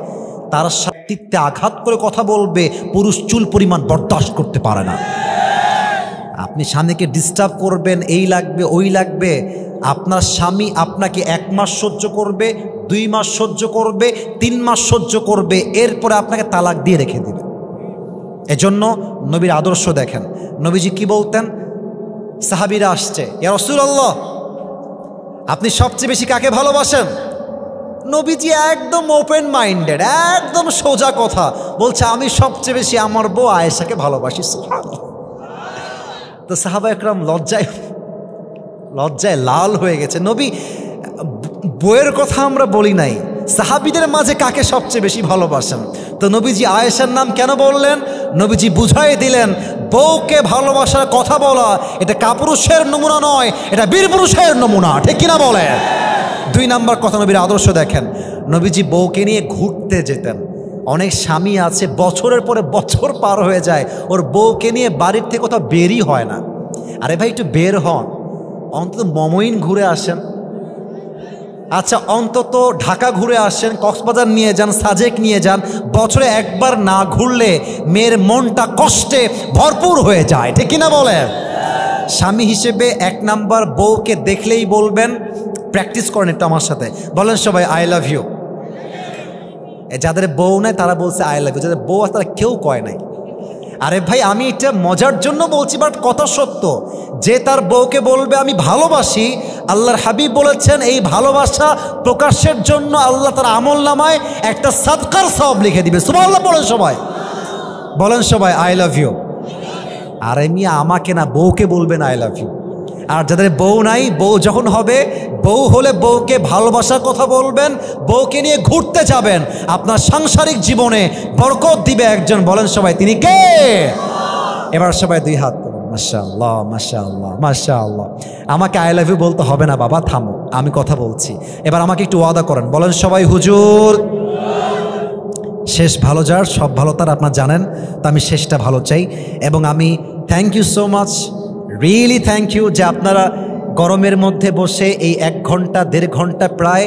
তার সাথে আঘাত করে কথা বলবে পুরুষ চুল পরিমাণ বরদাস্ত করতে পারে না। আপনি স্বামীকে ডিস্টার্ব করবেন, এই লাগবে ওই লাগবে, আপনার স্বামী আপনাকে 1 মাস সহ্য করবে, 2 মাস সহ্য করবে, 3 মাস সহ্য করবে, এরপরে আপনাকে তালাক দিয়ে রেখে দেবে। এজন্য নবীর আদর্শ দেখেন, নবীজি কি বলতেন? সাহাবীরা আসছে, ইয়া রাসূলুল্লাহ আপনি সবচেয়ে বেশি কাকে ভালোবাসেন? নবীজি একদম ওপেন মাইন্ডেড, একদম সোজা কথা বলছে, আমি সবচেয়ে বেশি আমার বউ আয়েশাকে ভালোবাসি। সুবহানাল্লাহ। তো সাহাবা একরাম লজ্জায় লাল হয়ে গেছে। নবী বইয়ের কথা আমরা বলি নাই, সাহাবীদের মাঝে কাকে সবচেয়ে বেশি ভালোবাসেন? তো নবীজি আয়েশার নাম কেন বললেন? নবীজি বুঝাই দিলেন, বউকে ভালোবাসার কথা বলা এটা কাপুরুষের নমুনা নয়, এটা বীর পুরুষের নমুনা, ঠিক কিনা বলে? 2 নাম্বার কথা, নবীর আদর্শ দেখেন, নবীজি বউকে নিয়ে ঘুরতে যেতেন। অনেক স্বামী আছে বছরের পরে বছর পার হয়ে যায়, ওর বউকে নিয়ে বাড়ির থেকে কোথাও বেরই হয় না। আরে ভাই একটু বের হন, অন্তত মমইন ঘুরে আসেন, আচ্ছা অন্তত ঢাকা ঘুরে আসেন, কক্সবাজার নিয়ে যান, সাজেক নিয়ে যান। বছরে একবার না ঘুরলে মেয়ের মনটা কষ্টে ভরপুর হয়ে যায়, ঠিক কিনা বলেন? স্বামী হিসেবে 1 নাম্বার, বউকে দেখলেই বলবেন, প্র্যাকটিস করেন একটু আমার সাথে, বলেন সবাই আই লাভ ইউ। যাদের বউ নাই তারা বলছে আই লাভ ইউ, যাদের বউ আছে তারা কেউ কয় নাই। আরে ভাই আমি এটা মজার জন্য বলছি, বাট কথা সত্য। যে তার বউকে বলবে আমি ভালোবাসি, আল্লাহর হাবিব বলেছেন এই ভালোবাসা প্রকাশের জন্য আল্লাহ তার আমল নামায় একটা সাদকার সওয়াব লিখে দিবে। সুবহানাল্লাহ বলেন সবাই, বলেন সবাই আই লাভ ইউ। আরে মিয়া আমাকে না, বউকে বলবেন আই লাভ ইউ। আর যাদের বউ নাই, বউ যখন হবে, বউ হলে বউকে ভালোবাসার কথা বলবেন, বউকে নিয়ে ঘুরতে যাবেন, আপনার সাংসারিক জীবনে বরকত দিবে একজন, বলেন সবাই তিনি কে? এবার সবাই 2 হাত তুলুন, মাশাআল্লাহ মাশাআল্লাহ মাশাআল্লাহ। আমাকে আই লাভ ইউ বলতে হবে না বাবা, থামো, আমি কথা বলছি। এবার আমাকে একটু ওয়াদা করেন, বলেন সবাই হুজুর। শেষ ভালো যার সব ভালো তার, আপনারা জানেন, তো আমি শেষটা ভালো চাই। এবং আমি thank you so much, really thank you যে আপনারা গরমের মধ্যে বসে এই 1 ঘন্টা 1.5 ঘন্টা প্রায়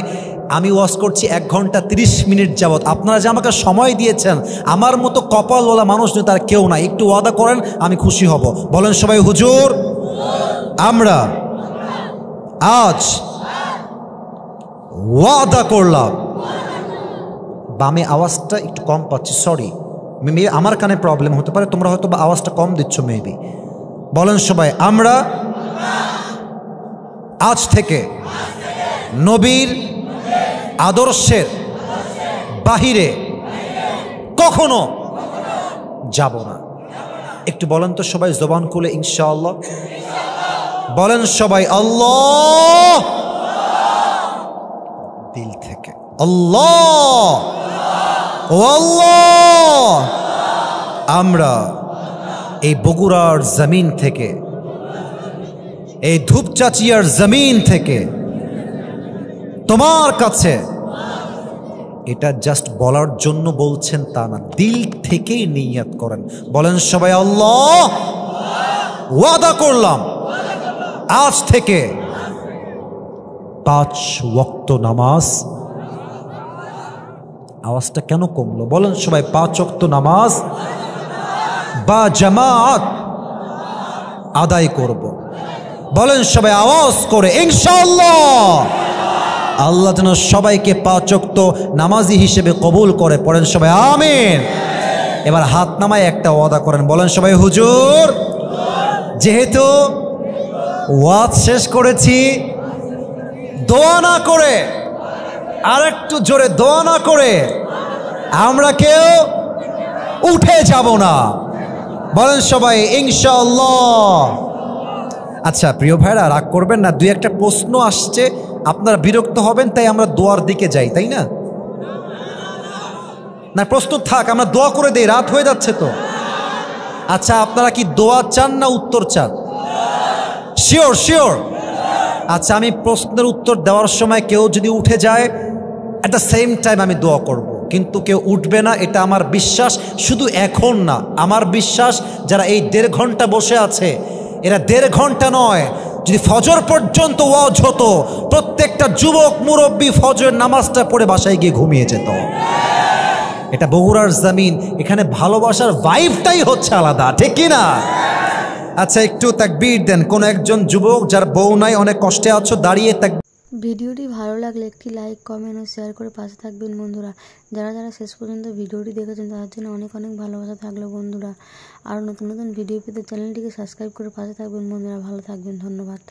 আমি ওয়াজ করছি 1 ঘন্টা 30 মিনিট যাবত, আপনারা যে আমাকে সময় দিয়েছেন, আমার মতো কপালওয়ালা মানুষ নয় তার কেউ নাই। একটু ওয়াদা করেন, আমি খুশি হব। বলেন সবাই হুজুর, আমরা আজ ওয়াদা করলাম। বামে আওয়াজটা একটু কম পাচ্ছি, সরি, মেবি আমার কানে প্রবলেম হতে পারে, তোমরা হয়তো বা আওয়াজটা কম দিচ্ছ মেবি। বলেন সবাই, আমরা আজ থেকে নবীর আদর্শের বাহিরে কখনো যাব না। একটু বলেন তো সবাই জবান খুলে ইনশাআল্লাহ। বলেন সবাই আল্লাহ, দিল থেকে আল্লাহ, ও আল্লাহ, আমরা এই বগুড়ার জমিন থেকে, এই ধূপচাচিয়ার জমিন থেকে তোমার কাছে, এটা জাস্ট বলার জন্য বলছেন তা না, দিল থেকেই নিয়ত করেন। বলেন সবাই আল্লাহ, ওয়াদা করলাম আজ থেকে 5 ওয়াক্ত নামাজ। আওয়াজটা কেন কমলো? বলেন সবাই 5 ওয়াক্ত নামাজ বা জামাত আদায় করব। বলেন সবাই আওয়াজ করে ইনশাআল্লাহ। আল্লাহ যেন সবাইকে 5 ওয়াক্ত নামাজি হিসেবে কবুল করে, পড়েন সবাই আমিন। এবার হাত নামায় একটা ওয়াদা করেন, বলেন সবাই হুজুর, যেহেতু ওয়াজ শেষ করেছি, দোয়া না করে, আর একটু জোরে দোয়া না করে আমরা কেউ উঠে যাব না। বলেন সবাই ইনশাআল্লাহ। আচ্ছা প্রিয় ভাইরা, রাগ করবেন না, 2-1টা প্রশ্ন আসছে, আপনারা বিরক্ত হবেন, তাই আমরা দোয়ার দিকে যাই, তাই না? না প্রশ্ন থাক, আমরা দোয়া করে দেই, রাত হয়ে যাচ্ছে তো। আচ্ছা আপনারা কি দোয়া চান না উত্তর চান? Sure sure. আচ্ছা আমি প্রশ্নের উত্তর দেওয়ার সময় কেউ যদি উঠে যায়, অ্যাট দ্য সেম টাইম আমি দোয়া করব, কিন্তু কেউ উঠবে না, এটা আমার বিশ্বাস। শুধু এখন না, আমার বিশ্বাস যারা এই 1.5 ঘন্টা বসে আছে, এরা 1.5 ঘন্টা নয়, যদি ফজর পর্যন্ত ওয়াজ হতো, প্রত্যেকটা যুবক মুরব্বী ফজরের নামাজটা পড়ে বাসায় গিয়ে ঘুমিয়ে যেত। এটা বগুড়ার জমিন, এখানে ভালোবাসার ভাইবটাই হচ্ছে আলাদা, ঠিক কি না? আচ্ছা একটু তাকবীর দেন। কোন একজন যুবক যার বউ নাই, অনেক কষ্টে আছো, দাঁড়িয়ে ভিডিওটি ভালো লাগলে একটি লাইক, কমেন্ট ও শেয়ার করে পাশে থাকবেন বন্ধুরা। যারা যারা শেষ পর্যন্ত ভিডিওটি দেখেছেন তাদের জন্য অনেক অনেক ভালোবাসা থাকলো বন্ধুরা। আর নতুন নতুন ভিডিও পেতে চ্যানেলটিকে সাবস্ক্রাইব করে পাশে থাকবেন বন্ধুরা। ভালো থাকবেন, ধন্যবাদ।